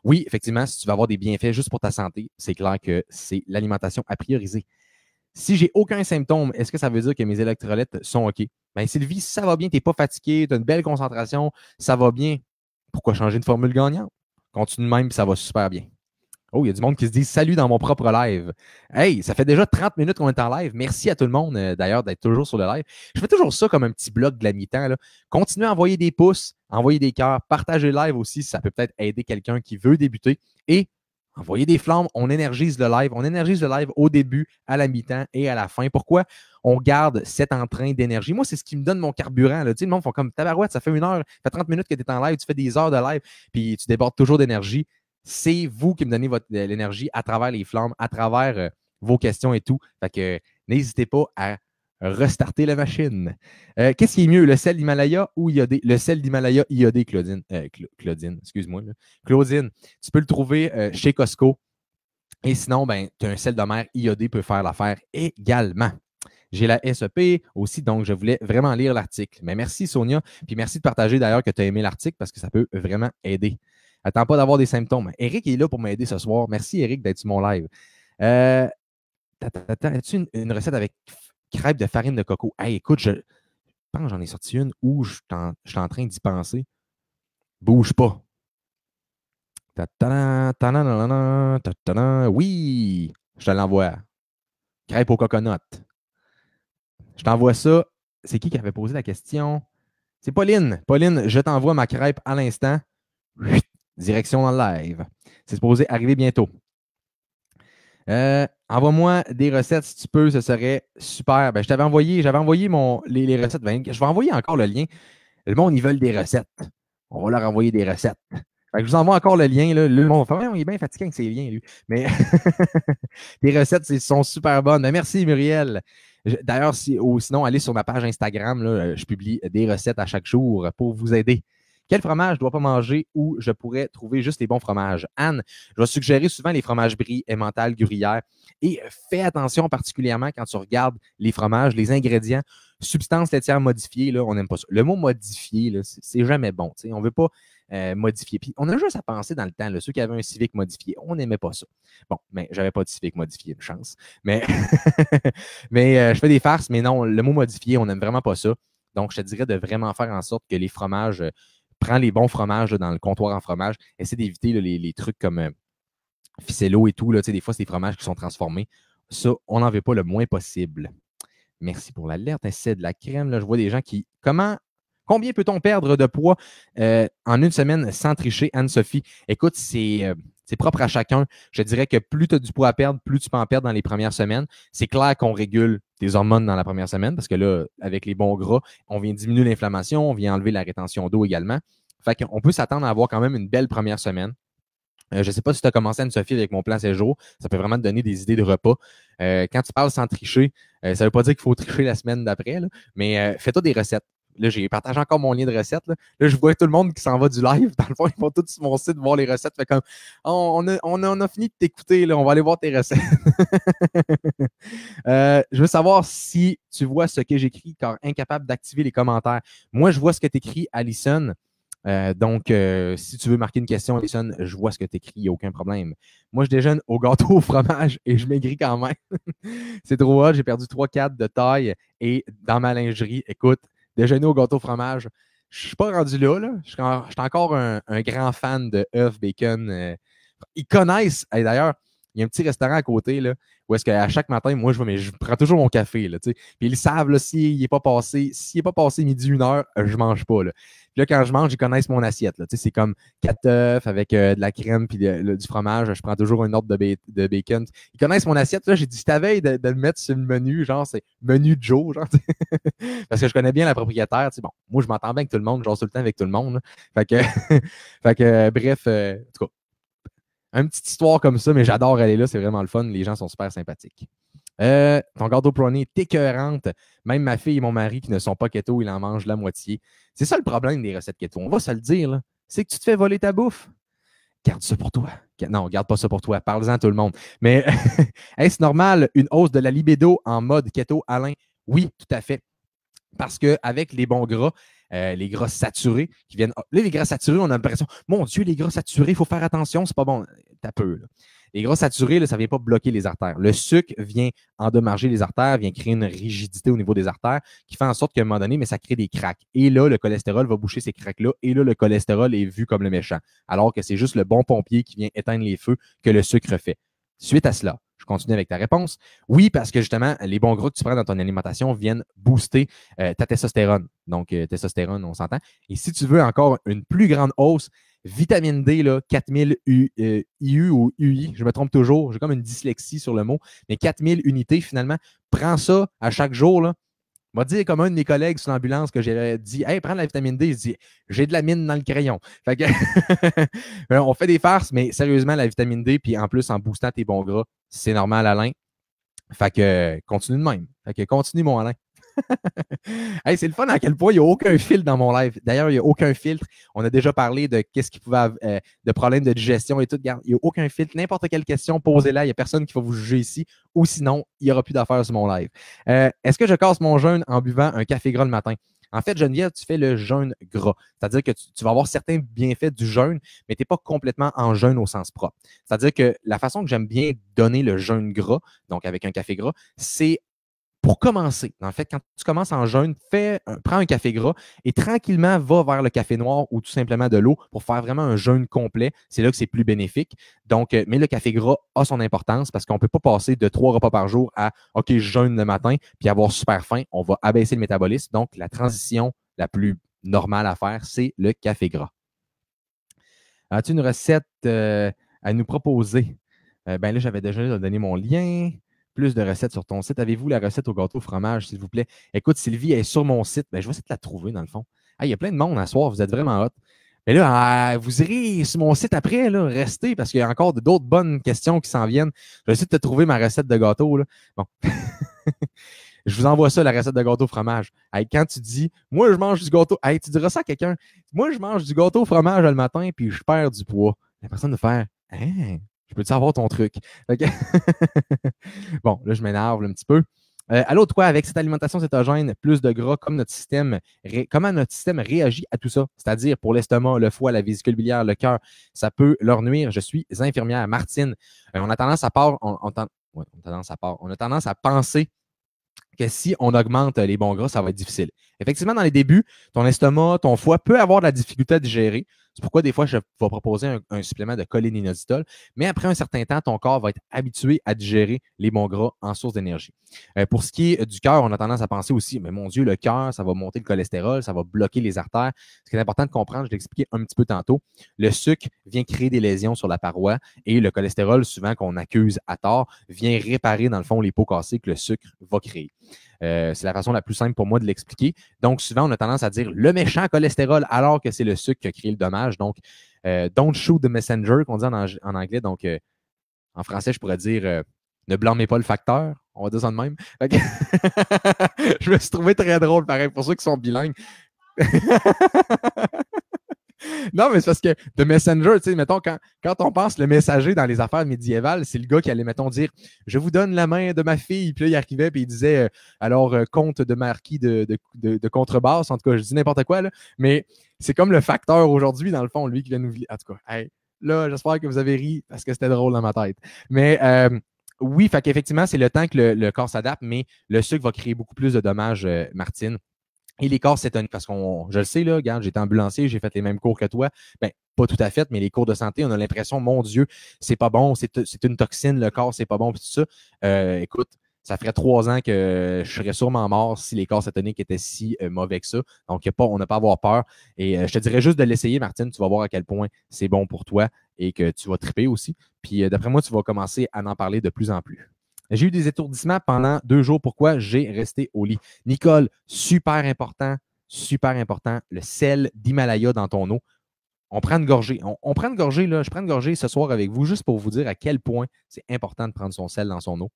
oui, effectivement, si tu veux avoir des bienfaits juste pour ta santé, c'est clair que c'est l'alimentation à prioriser. Si j'ai aucun symptôme, est-ce que ça veut dire que mes électrolytes sont OK? Bien, Sylvie, si ça va bien, tu n'es pas fatigué, tu as une belle concentration, ça va bien, pourquoi changer une formule gagnante? Continue de même, ça va super bien. Oh, il y a du monde qui se dit salut dans mon propre live. Hey, ça fait déjà 30 minutes qu'on est en live. Merci à tout le monde, d'ailleurs, d'être toujours sur le live. Je fais toujours ça comme un petit bloc de la mi-temps. Continuez à envoyer des pouces, envoyer des cœurs, partagez le live aussi, ça peut peut-être aider quelqu'un qui veut débuter. Et envoyez des flammes, on énergise le live. On énergise le live au début, à la mi-temps et à la fin. Pourquoi? On garde cet entrain d'énergie. Moi, c'est ce qui me donne mon carburant. Là. Tu sais, le monde font comme tabarouette, ça fait 1 heure, ça fait 30 minutes que tu es en live, tu fais des heures de live, puis tu débordes toujours d'énergie. C'est vous qui me donnez l'énergie à travers les flammes, à travers vos questions et tout. Fait que n'hésitez pas à restarter la machine. Qu'est-ce qui est mieux, le sel d'Himalaya ou iodé? Le sel d'Himalaya iodé, Claudine. Claudine, excuse-moi. Claudine, tu peux le trouver chez Costco. Et sinon, ben, tu as un sel de mer iodé peut faire l'affaire également. J'ai la SEP aussi, donc je voulais vraiment lire l'article. Mais merci, Sonia. Puis merci de partager d'ailleurs que tu as aimé l'article parce que ça peut vraiment aider. Attends pas d'avoir des symptômes. Eric est là pour m'aider ce soir. Merci, Eric, d'être sur mon live. As-tu une recette avec crêpes de farine de coco? Hey, écoute, je pense que j'en ai sorti une où je suis en train d'y penser. Bouge pas. Oui, je te l'envoie. Crêpes au coconut. Je t'envoie ça. C'est qui avait posé la question? C'est Pauline. Pauline, je t'envoie ma crêpe à l'instant. Direction dans le live. C'est supposé arriver bientôt. Envoie-moi des recettes si tu peux, ce serait super. Ben, j'avais envoyé les recettes. Ben, je vais envoyer encore le lien. Le monde, ils veulent des recettes. On va leur envoyer des recettes. Fait que je vous envoie encore le lien. Là. Le monde va faire, il est bien fatigué avec ces liens, lui. Mais les recettes, sont super bonnes. Ben, merci, Muriel. D'ailleurs, sinon, allez sur ma page Instagram. Là, je publie des recettes à chaque jour pour vous aider. Quel fromage je ne dois pas manger ou je pourrais trouver juste les bons fromages? Anne, je vais suggérer souvent les fromages brie, emmental, gruyère. Et fais attention particulièrement quand tu regardes les fromages, les ingrédients, substances laitières modifiées, là, on n'aime pas ça. Le mot modifié, c'est jamais bon. On ne veut pas modifier. Puis on a juste à penser dans le temps, là, ceux qui avaient un Civic modifié, on n'aimait pas ça. Bon, mais j'avais pas de Civic modifié, une chance. Mais, je fais des farces, mais non, le mot modifié, on n'aime vraiment pas ça. Donc, je te dirais de vraiment faire en sorte que les fromages, prends les bons fromages dans le comptoir en fromage. Essaie d'éviter les trucs comme Ficello et tout. Là, des fois, c'est des fromages qui sont transformés. Ça, on n'en veut pas le moins possible. Merci pour l'alerte. C'est de la crème. Là, je vois des gens qui. Combien peut-on perdre de poids en une semaine sans tricher, Anne-Sophie? Écoute, c'est propre à chacun. Je dirais que plus tu as du poids à perdre, plus tu peux en perdre dans les premières semaines. C'est clair qu'on régule tes hormones dans la première semaine parce que là, avec les bons gras, on vient diminuer l'inflammation, on vient enlever la rétention d'eau également. Fait qu'on peut s'attendre à avoir quand même une belle première semaine. Je ne sais pas si tu as commencé, Anne-Sophie, avec mon plan séjour. Ça peut vraiment te donner des idées de repas. Quand tu parles sans tricher, ça ne veut pas dire qu'il faut tricher la semaine d'après, mais fais-toi des recettes. Là, j'ai partagé encore mon lien de recettes. Là, je vois tout le monde qui s'en va du live. Dans le fond, ils vont tous sur mon site voir les recettes. Fait comme, on a fini de t'écouter. Là, on va aller voir tes recettes. Je veux savoir si tu vois ce que j'écris, car incapable d'activer les commentaires. Moi, je vois ce que tu écris, Alison. Donc, si tu veux marquer une question, Alison, je vois ce que tu écris, il n'y a aucun problème. Moi, je déjeune au gâteau au fromage et je maigris quand même. C'est trop hot, j'ai perdu 3-4 de taille et dans ma lingerie, écoute, déjeuner au gâteau au fromage, je ne suis pas rendu là. Je suis encore un grand fan de œufs, bacon. Ils connaissent, et d'ailleurs, il y a un petit restaurant à côté là, où est-ce qu'à chaque matin, moi, je prends toujours mon café. Là, puis ils savent là, s'il n'est pas passé midi, 1 heure, je ne mange pas. Là. Puis là, quand je mange, ils connaissent mon assiette. Là, c'est comme 4 œufs avec de la crème puis du fromage. Je prends toujours une ordre de bacon. Ils connaissent mon assiette. Là, j'ai dit, je t'avais de le mettre sur le menu. Genre, c'est menu de Joe. Genre, parce que je connais bien la propriétaire. Bon, moi, je m'entends bien avec tout le monde. Je jase tout le temps avec tout le monde. Là. Fait que bref, en tout cas, une petite histoire comme ça, mais j'adore aller là. C'est vraiment le fun. Les gens sont super sympathiques. Ton gâteau brownie est écœurante. Même ma fille et mon mari qui ne sont pas keto, ils en mangent la moitié. C'est ça le problème des recettes keto. On va se le dire. Là. C'est que tu te fais voler ta bouffe. Garde ça pour toi. Non, garde pas ça pour toi. Parle-en à tout le monde. Mais est-ce normal une hausse de la libido en mode keto, Alain? Oui, tout à fait. Parce qu'avec les bons gras, les gras saturés qui viennent. Là, les gras saturés, on a l'impression, mon Dieu, les gras saturés, il faut faire attention, c'est pas bon. T'as peu, là. Les gras saturés, là, ça ne vient pas bloquer les artères. Le sucre vient endommager les artères, vient créer une rigidité au niveau des artères qui fait en sorte qu'à un moment donné, mais ça crée des craques. Et là, le cholestérol va boucher ces craques-là. Et là, le cholestérol est vu comme le méchant. Alors que c'est juste le bon pompier qui vient éteindre les feux que le sucre fait. Suite à cela, je continue avec ta réponse. Oui, parce que justement, les bons gras que tu prends dans ton alimentation viennent booster ta testostérone. Donc, testostérone, on s'entend. Et si tu veux encore une plus grande hausse, vitamine D, là, 4000 IU ou UI, je me trompe toujours, j'ai comme une dyslexie sur le mot, mais 4000 unités finalement. Prends ça à chaque jour. Là. On va dire comme un de mes collègues sur l'ambulance que j'ai dit « Hey, prends la vitamine D », il dit « J'ai de la mine dans le crayon ». Fait que on fait des farces, mais sérieusement, la vitamine D, puis en plus, en boostant tes bons gras, c'est normal, Alain. Fait que continue de même. Fait que continue, mon Alain. Hey, c'est le fun à quel point il n'y a aucun filtre dans mon live. D'ailleurs, il n'y a aucun filtre. On a déjà parlé de qu'est-ce qui pouvait de problèmes de digestion et tout. Regarde, il n'y a aucun filtre. N'importe quelle question, posez-la. Il n'y a personne qui va vous juger ici. Ou sinon, il n'y aura plus d'affaires sur mon live. Est-ce que je casse mon jeûne en buvant un café gras le matin? En fait, Geneviève, tu fais le jeûne gras. C'est-à-dire que tu vas avoir certains bienfaits du jeûne, mais tu n'es pas complètement en jeûne au sens propre. C'est-à-dire que la façon que j'aime bien donner le jeûne gras, donc avec un café gras, c'est pour commencer. En fait, quand tu commences en jeûne, prends un café gras et tranquillement va vers le café noir ou tout simplement de l'eau pour faire vraiment un jeûne complet. C'est là que c'est plus bénéfique. Donc, mais le café gras a son importance parce qu'on ne peut pas passer de 3 repas par jour à OK, je jeûne le matin puis avoir super faim. On va abaisser le métabolisme. Donc, la transition la plus normale à faire, c'est le café gras. As-tu une recette à nous proposer? Ben là, j'avais déjà donné mon lien. Plus de recettes sur ton site. Avez-vous la recette au gâteau au fromage, s'il vous plaît? Écoute, Sylvie elle est sur mon site. Ben, je vais essayer de la trouver, dans le fond. Ah, il y a plein de monde à soir. Vous êtes vraiment hot. Mais là, vous irez sur mon site après, là, restez, parce qu'il y a encore d'autres bonnes questions qui s'en viennent. Je vais essayer de te trouver ma recette de gâteau. Là. Bon. Je vous envoie ça, la recette de gâteau au fromage. Hey, quand tu dis, moi, je mange du gâteau, hey, tu diras ça à quelqu'un. Moi, je mange du gâteau au fromage le matin, puis je perds du poids. La personne va faire, hein? Je peux-tu avoir ton truc? Okay. Bon, là, je m'énerve un petit peu. Allô, toi, avec cette alimentation cétogène, plus de gras, comment notre système réagit à tout ça? C'est-à-dire pour l'estomac, le foie, la vésicule biliaire, le cœur, ça peut leur nuire. Je suis infirmière. Martine, on a tendance à penser que si on augmente les bons gras, ça va être difficile. Effectivement, dans les débuts, ton estomac, ton foie peut avoir de la difficulté à digérer. C'est pourquoi des fois, je vais proposer un supplément de cholinénositol. Mais après un certain temps, ton corps va être habitué à digérer les bons gras en source d'énergie. Pour ce qui est du cœur, on a tendance à penser aussi, mais mon Dieu, le cœur, ça va monter le cholestérol, ça va bloquer les artères. Ce qui est important de comprendre, je l'ai expliqué un petit peu tantôt, le sucre vient créer des lésions sur la paroi et le cholestérol, souvent qu'on accuse à tort, vient réparer dans le fond les pots cassés que le sucre va créer. C'est la façon la plus simple pour moi de l'expliquer. Donc, souvent, on a tendance à dire le méchant cholestérol alors que c'est le sucre qui a créé le dommage. Donc, don't shoot the messenger, qu'on dit en anglais. Donc, en français, je pourrais dire ne blâmez pas le facteur. On va dire ça de même. Okay. Je me suis trouvé très drôle, pareil, pour ceux qui sont bilingues. Non, mais c'est parce que The Messenger, tu sais, mettons, quand on pense le messager dans les affaires médiévales, c'est le gars qui allait, mettons, dire « Je vous donne la main de ma fille », puis là, il arrivait, puis il disait comte de marquis de contrebasse », en tout cas, je dis n'importe quoi, là, mais c'est comme le facteur aujourd'hui, dans le fond, lui qui vient nous... En tout cas, hey, là, j'espère que vous avez ri, parce que c'était drôle dans ma tête. Mais... oui, fait qu'effectivement, c'est le temps que le corps s'adapte, mais le sucre va créer beaucoup plus de dommages, Martine. Et les corps cétoniques, parce je le sais, là, regarde, j'étais ambulancier, j'ai fait les mêmes cours que toi. Ben, pas tout à fait, mais les cours de santé, on a l'impression, mon Dieu, c'est pas bon, c'est une toxine, le corps, c'est pas bon, puis tout ça. Écoute, ça ferait 3 ans que je serais sûrement mort si les corps cétoniques étaient si mauvais que ça. Donc, on n'a pas à avoir peur. Et je te dirais juste de l'essayer, Martine, tu vas voir à quel point c'est bon pour toi et que tu vas triper aussi. Puis, d'après moi, tu vas commencer à en parler de plus en plus. J'ai eu des étourdissements pendant 2 jours. Pourquoi? J'ai resté au lit. Nicole, super important, le sel d'Himalaya dans ton eau. On prend une gorgée. On prend une gorgée, là. Je prends une gorgée ce soir avec vous juste pour vous dire à quel point c'est important de prendre son sel dans son eau.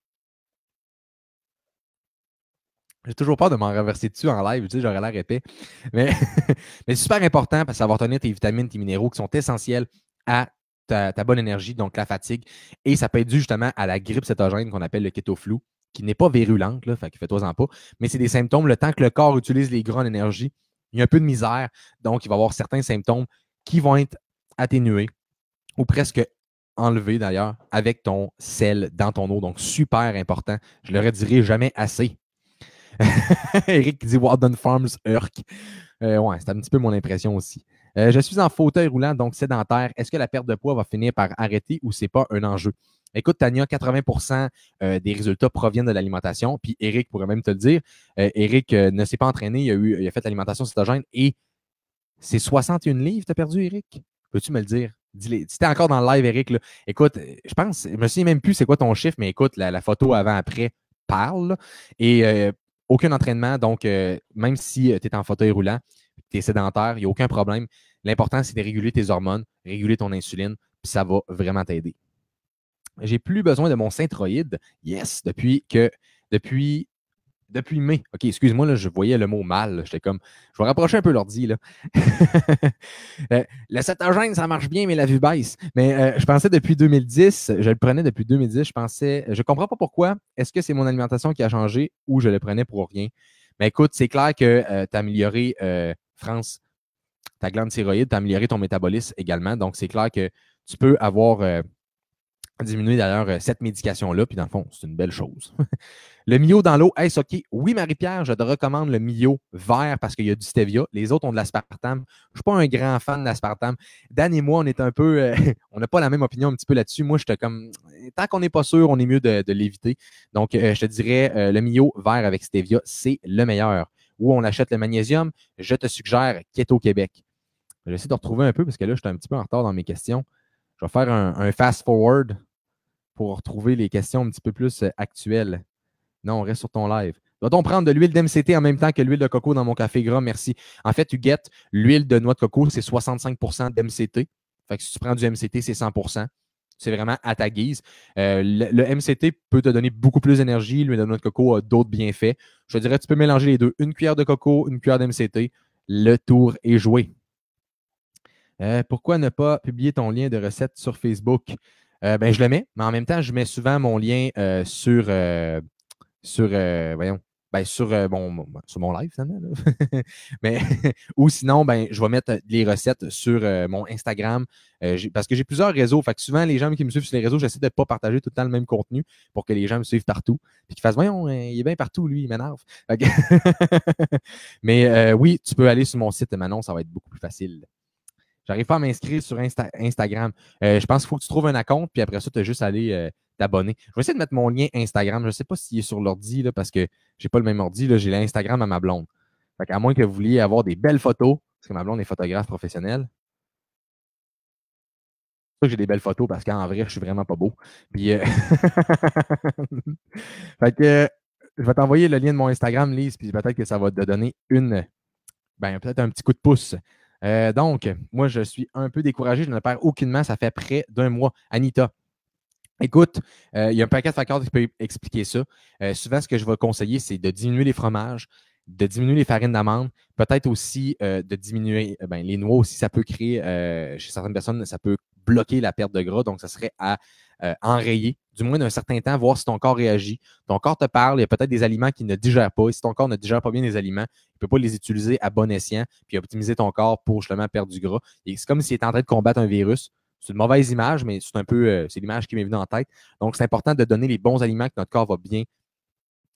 J'ai toujours peur de m'en reverser dessus en live, tu sais, j'aurais l'air épais. Mais c'est super important parce que ça va tenir tes vitamines, tes minéraux qui sont essentiels à ta bonne énergie, donc la fatigue. Et ça peut être dû justement à la grippe cétogène qu'on appelle le kétoflu, qui n'est pas virulente, là, fait que fais-toi-en pas. Mais c'est des symptômes, le temps que le corps utilise les gras en énergie, il y a un peu de misère. Donc, il va y avoir certains symptômes qui vont être atténués ou presque enlevés d'ailleurs avec ton sel dans ton eau. Donc, super important. Je ne le redirai jamais assez. Eric qui dit Walden Farms, Urk. Ouais, c'est un petit peu mon impression aussi. Je suis en fauteuil roulant, donc sédentaire. Est-ce que la perte de poids va finir par arrêter ou c'est pas un enjeu? Écoute, Tania, 80% des résultats proviennent de l'alimentation. Puis Eric pourrait même te le dire. Eric ne s'est pas entraîné, il a fait l'alimentation cétogène et c'est 61 livres que tu as perdu, Eric? Peux-tu me le dire? Dis-les. Si tu es encore dans le live, Eric, là, écoute, je me souviens même plus c'est quoi ton chiffre, mais écoute, la photo avant-après parle. Et aucun entraînement, donc même si tu es en fauteuil roulant, tu es sédentaire, il n'y a aucun problème. L'important, c'est de réguler tes hormones, réguler ton insuline, puis ça va vraiment t'aider. J'ai plus besoin de mon Synthroid. Yes, depuis mai. OK, excuse-moi, là, je voyais le mot mal. J'étais comme, je vais rapprocher un peu l'ordi, là. Le cétogène, ça marche bien, mais la vue baisse. Mais je pensais depuis 2010, je le prenais depuis 2010, je comprends pas pourquoi. Est-ce que c'est mon alimentation qui a changé ou je le prenais pour rien? Mais écoute, c'est clair que tu as amélioré, France, ta glande thyroïde, tu as amélioré ton métabolisme également. Donc, c'est clair que tu peux avoir diminué d'ailleurs cette médication-là. Puis dans le fond, c'est une belle chose. Le Mio dans l'eau, est-ce OK? Oui, Marie-Pierre, je te recommande le Mio vert parce qu'il y a du stevia. Les autres ont de l'aspartame. Je ne suis pas un grand fan de l'aspartame. Dan et moi, on est un peu. On n'a pas la même opinion un petit peu là-dessus. Moi, j'étais comme. Tant qu'on n'est pas sûr, on est mieux de l'éviter. Donc, je te dirais, le Mio vert avec stevia, c'est le meilleur. Où on achète le magnésium, je te suggère Keto Québec. J'essaie de retrouver un peu parce que là, je suis un petit peu en retard dans mes questions. Je vais faire un fast-forward pour retrouver les questions un petit peu plus actuelles. Non, on reste sur ton live. Doit-on prendre de l'huile d'MCT en même temps que l'huile de coco dans mon café gras? Merci. En fait, Huguette, l'huile de noix de coco, c'est 65% d'MCT. Fait que si tu prends du MCT, c'est 100%. C'est vraiment à ta guise. Le MCT peut te donner beaucoup plus d'énergie. L'huile de noix de coco a d'autres bienfaits. Je te dirais, tu peux mélanger les deux. Une cuillère de coco, une cuillère d'MCT. Le tour est joué. Pourquoi ne pas publier ton lien de recette sur Facebook? Ben, je le mets, mais en même temps, je mets souvent mon lien voyons, ben, sur mon live, finalement. Mais, ou sinon, ben, je vais mettre les recettes sur mon Instagram parce que j'ai plusieurs réseaux. Fait que souvent, les gens qui me suivent sur les réseaux, j'essaie de ne pas partager tout le temps le même contenu pour que les gens me suivent partout. Puis qu'ils fassent, voyons, il est bien partout, lui, il m'énerve. Mais oui, tu peux aller sur mon site, Manon, ça va être beaucoup plus facile. J'arrive pas à m'inscrire sur Instagram. Je pense qu'il faut que tu trouves un compte, puis après ça, tu as juste à aller t'abonner. Je vais essayer de mettre mon lien Instagram. Je ne sais pas s'il est sur l'ordi, là, parce que j'ai pas le même ordi. J'ai l'Instagram à ma blonde. Fait qu'à moins que vous vouliez avoir des belles photos, parce que ma blonde est photographe professionnelle. C'est pour ça que j'ai des belles photos, parce qu'en vrai, je suis vraiment pas beau. Puis, fait que je vais t'envoyer le lien de mon Instagram, Lise, puis peut-être que ça va te donner peut-être un petit coup de pouce. Donc, moi, je suis un peu découragé. Je ne perds aucunement. Ça fait près d'un mois. Anita, écoute, il y a un paquet de facteurs qui peut expliquer ça. Souvent, ce que je vais conseiller, c'est de diminuer les fromages, de diminuer les farines d'amande, peut-être aussi de diminuer les noix aussi. Ça peut créer, chez certaines personnes, ça peut bloquer la perte de gras. Donc, ça serait à enrayer, du moins d'un certain temps, voir si ton corps réagit. Ton corps te parle, il y a peut-être des aliments qui ne digèrent pas. Et si ton corps ne digère pas bien les aliments, il ne peut pas les utiliser à bon escient puis optimiser ton corps pour justement perdre du gras. Et c'est comme s'il était en train de combattre un virus. C'est une mauvaise image, mais c'est un peu c'est l'image qui m'est venue en tête. Donc, c'est important de donner les bons aliments que notre corps va bien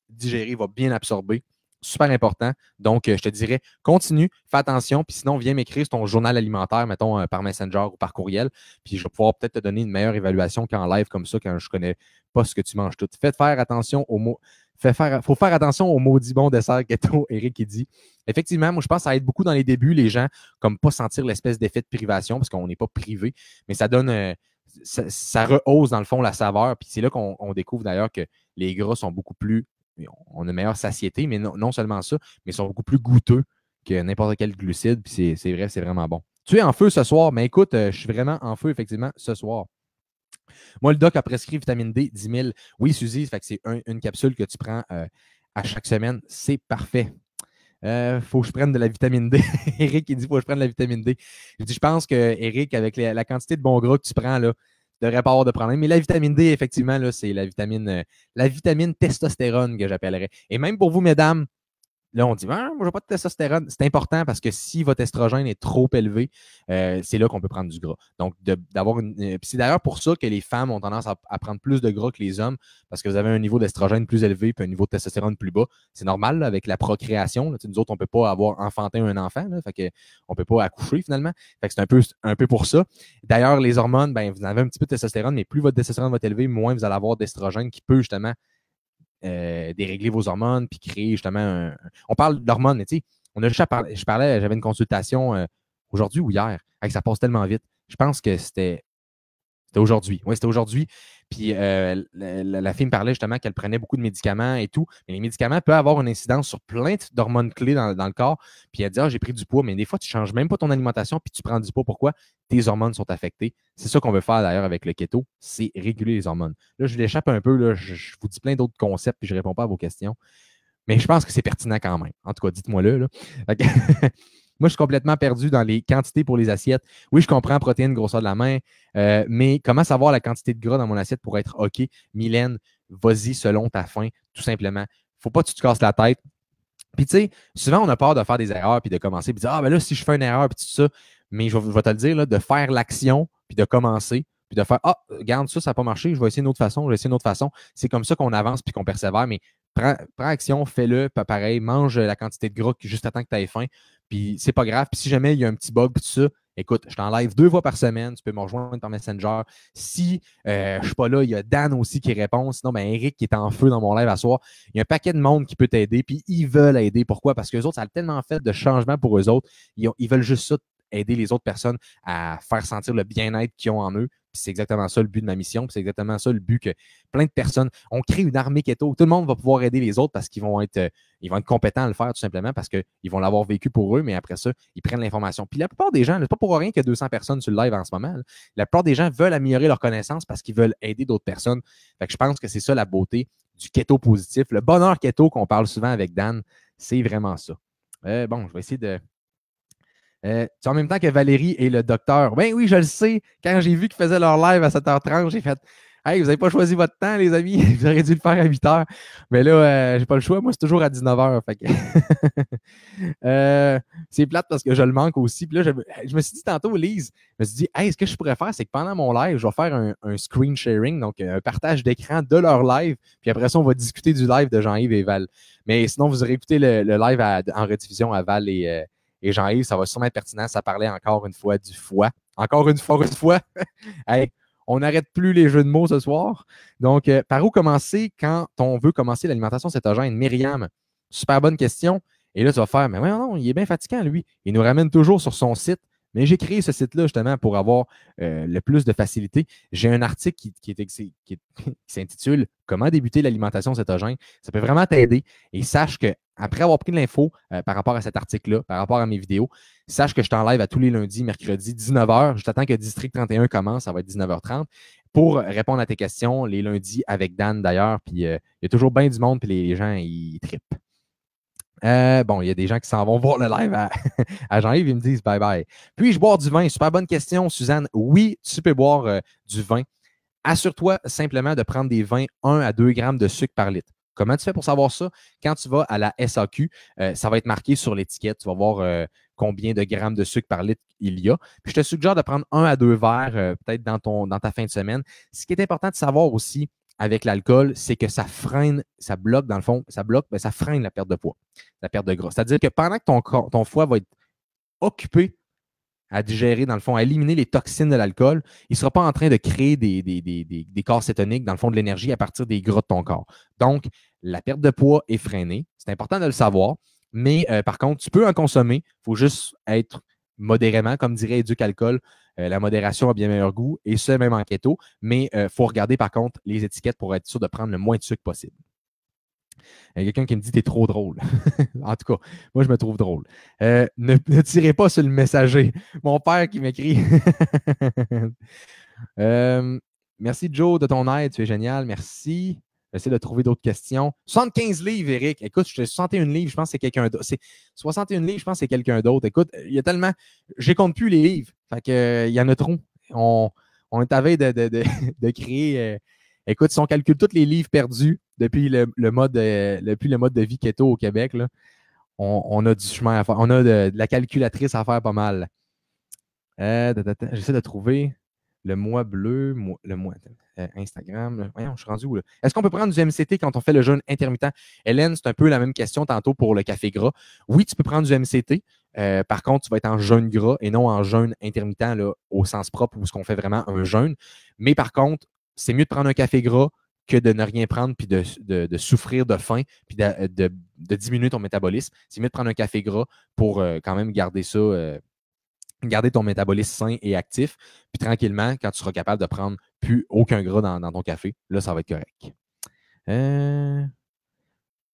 digérer, va bien absorber. Super important. Donc, je te dirais, continue, fais attention, puis sinon, viens m'écrire sur ton journal alimentaire, mettons, par Messenger ou par courriel, puis je vais pouvoir peut-être te donner une meilleure évaluation qu'en live comme ça, quand je ne connais pas ce que tu manges tout. Faites faire attention aux mots. Faut faire attention aux maudits bons desserts keto, Eric qui dit. Effectivement, moi, je pense que ça aide beaucoup dans les débuts, les gens, comme pas sentir l'espèce d'effet de privation, parce qu'on n'est pas privé, mais ça donne, ça rehausse dans le fond la saveur, puis c'est là qu'on découvre d'ailleurs que les gras sont beaucoup plus on a une meilleure satiété, mais non seulement ça, mais ils sont beaucoup plus goûteux que n'importe quel glucide. Puis c'est vrai, c'est vraiment bon. Tu es en feu ce soir, mais écoute, je suis vraiment en feu, effectivement, ce soir. Moi, le doc a prescrit vitamine D 10 000. Oui, Suzy, fait que c'est une capsule que tu prends à chaque semaine. C'est parfait. Faut que je prenne de la vitamine D. Eric, il dit faut que je prenne de la vitamine D. Je dis, je pense que Eric, avec la quantité de bon gras que tu prends, là, tu devrais pas avoir de problème. Mais la vitamine D, effectivement, là, c'est la vitamine testostérone que j'appellerais. Et même pour vous, mesdames, là, on dit, ah, moi, je n'ai pas de testostérone. C'est important parce que si votre estrogène est trop élevé, c'est là qu'on peut prendre du gras. Donc, d'avoir c'est d'ailleurs pour ça que les femmes ont tendance à prendre plus de gras que les hommes parce que vous avez un niveau d'estrogène plus élevé et un niveau de testostérone plus bas. C'est normal là, avec la procréation. Là. Nous autres, on ne peut pas avoir enfanté un enfant. Là, fait que on ne peut pas accoucher finalement. Fait que c'est un peu pour ça. D'ailleurs, les hormones, ben, vous avez un petit peu de testostérone, mais plus votre testostérone va être élevé, moins vous allez avoir d'estrogène qui peut justement dérégler vos hormones puis créer justement On parle d'hormones, mais tu sais, j'avais une consultation aujourd'hui ou hier. Ça passe tellement vite. Je pense que c'était aujourd'hui. Oui, c'était aujourd'hui. Puis la fille me parlait justement qu'elle prenait beaucoup de médicaments et tout. Mais les médicaments peuvent avoir une incidence sur plein d'hormones clés dans le corps. Puis elle dit, j'ai pris du poids, mais des fois, tu ne changes même pas ton alimentation puis tu prends du poids. Pourquoi? Tes hormones sont affectées. C'est ça qu'on veut faire d'ailleurs avec le keto, c'est réguler les hormones. Là, je l'échappe un peu. Là, je vous dis plein d'autres concepts puis je ne réponds pas à vos questions. Mais je pense que c'est pertinent quand même. En tout cas, dites-moi-le. Là. Moi, je suis complètement perdu dans les quantités pour les assiettes. Oui, je comprends protéines, grosseur de la main, mais comment savoir la quantité de gras dans mon assiette pour être OK? Mylène, vas-y selon ta faim, tout simplement. Il ne faut pas que tu te casses la tête. Puis, tu sais, souvent, on a peur de faire des erreurs puis de commencer puis de dire, ben là, si je fais une erreur puis tout ça, mais je vais te le dire, là, de faire l'action puis de commencer puis de faire, regarde, ça n'a pas marché, je vais essayer une autre façon, je vais essayer une autre façon. C'est comme ça qu'on avance puis qu'on persévère, mais prends action, fais-le, pas pareil, mange la quantité de gras juste à temps que tu aies faim. Puis c'est pas grave. Puis si jamais il y a un petit bug, tout ça, écoute, je t'en live 2 fois par semaine. Tu peux me rejoindre par Messenger. Si je ne suis pas là, il y a Dan aussi qui répond. Sinon, ben, Eric qui est en feu dans mon live à soir. Il y a un paquet de monde qui peut t'aider. Puis ils veulent aider. Pourquoi? Parce que les autres, ça a tellement fait de changements pour eux autres. Ils veulent juste ça, aider les autres personnes à faire sentir le bien-être qu'ils ont en eux. Puis c'est exactement ça le but de ma mission. Puis c'est exactement ça le but que plein de personnes. On crée une armée keto. Tout le monde va pouvoir aider les autres parce qu'ils vont être compétents à le faire tout simplement parce qu'ils vont l'avoir vécu pour eux, mais après ça, ils prennent l'information. Puis la plupart des gens, c'est pas pour rien qu'il y a 200 personnes sur le live en ce moment. Là. La plupart des gens veulent améliorer leurs connaissances parce qu'ils veulent aider d'autres personnes. Fait que je pense que c'est ça la beauté du keto positif. Le bonheur keto qu'on parle souvent avec Dan, c'est vraiment ça. Bon, je vais essayer de. En même temps que Valérie et le docteur. Ben oui, je le sais. Quand j'ai vu qu'ils faisaient leur live à 7h30, j'ai fait hey, vous n'avez pas choisi votre temps, les amis. Vous auriez dû le faire à 8h. Mais là, j'ai pas le choix. Moi, c'est toujours à 19h. Fait que c'est plate parce que je le manque aussi. Puis là, je me suis dit tantôt, Lise, je me suis dit, hey, ce que je pourrais faire, c'est que pendant mon live, je vais faire un screen sharing, donc un partage d'écran de leur live. Puis après ça, on va discuter du live de Jean-Yves et Val. Mais sinon, vous aurez écouté le live en rediffusion à Val et Jean-Yves. Ça va sûrement être pertinent. Ça parlait encore une fois du foie. Encore une fois. Hey, on n'arrête plus les jeux de mots ce soir. Donc, par où commencer quand on veut commencer l'alimentation cétogène? Myriam, super bonne question. Et là, tu vas faire, mais ouais, non, il est bien fatigant, lui. Il nous ramène toujours sur son site. Mais j'ai créé ce site-là justement pour avoir le plus de facilité. J'ai un article qui s'intitule Comment débuter l'alimentation cétogène. Ça peut vraiment t'aider. Et sache que après avoir pris de l'info par rapport à cet article-là, par rapport à mes vidéos, sache que je t'en live à tous les lundis, mercredis, 19h. Je t'attends que District 31 commence, ça va être 19h30, pour répondre à tes questions les lundis avec Dan d'ailleurs. Puis il y a toujours bien du monde, puis les gens, ils trippent. Bon, il y a des gens qui s'en vont voir le live à Jean-Yves, ils me disent bye-bye. Puis-je boire du vin? Super bonne question, Suzanne. Oui, tu peux boire du vin. Assure-toi simplement de prendre des vins 1 à 2 grammes de sucre par litre. Comment tu fais pour savoir ça? Quand tu vas à la SAQ, ça va être marqué sur l'étiquette. Tu vas voir combien de grammes de sucre par litre il y a. Puis je te suggère de prendre 1 à 2 verres peut-être dans ta fin de semaine. Ce qui est important de savoir aussi avec l'alcool, c'est que ça freine, ça bloque dans le fond, ça freine la perte de poids, la perte de gras. C'est-à-dire que pendant que ton foie va être occupé à digérer, dans le fond, à éliminer les toxines de l'alcool, il ne sera pas en train de créer des corps cétoniques, dans le fond, de l'énergie à partir des gras de ton corps. Donc, la perte de poids est freinée. C'est important de le savoir. Mais par contre, tu peux en consommer. Il faut juste être modérément, comme dirait Éduc Alcool. La modération a bien meilleur goût, et ce, même en keto. Mais il faut regarder, par contre, les étiquettes pour être sûr de prendre le moins de sucre possible. Il y a quelqu'un qui me dit « T'es trop drôle ». En tout cas, moi, je me trouve drôle. Ne tirez pas sur le messager. Mon père qui m'écrit. Merci, Joe, de ton aide. Tu es génial. Merci. J'essaie de trouver d'autres questions. 75 livres, Eric. Écoute, je 61 livres, je pense que c'est quelqu'un d'autre. 61 livres, je pense que c'est quelqu'un d'autre. Écoute, il y a tellement. Je ne compte plus les livres. Fait que, il y en a trop. On est à veille de créer. Écoute, si on calcule tous les livres perdus depuis le mode de vie keto au Québec, là, On a du chemin à faire. On a de la calculatrice à faire pas mal. J'essaie de trouver le mois bleu, le mois Instagram. Voyons, je suis rendu où là? Est-ce qu'on peut prendre du MCT quand on fait le jeûne intermittent? Hélène, c'est un peu la même question tantôt pour le café gras. Oui, tu peux prendre du MCT. Par contre, tu vas être en jeûne gras et non en jeûne intermittent là, au sens propre où ce qu'on fait vraiment un jeûne. Mais par contre, c'est mieux de prendre un café gras que de ne rien prendre puis de souffrir de faim puis de diminuer ton métabolisme. C'est mieux de prendre un café gras pour quand même garder ça, garder ton métabolisme sain et actif. Puis tranquillement, quand tu seras capable de prendre plus aucun gras dans ton café, là, ça va être correct.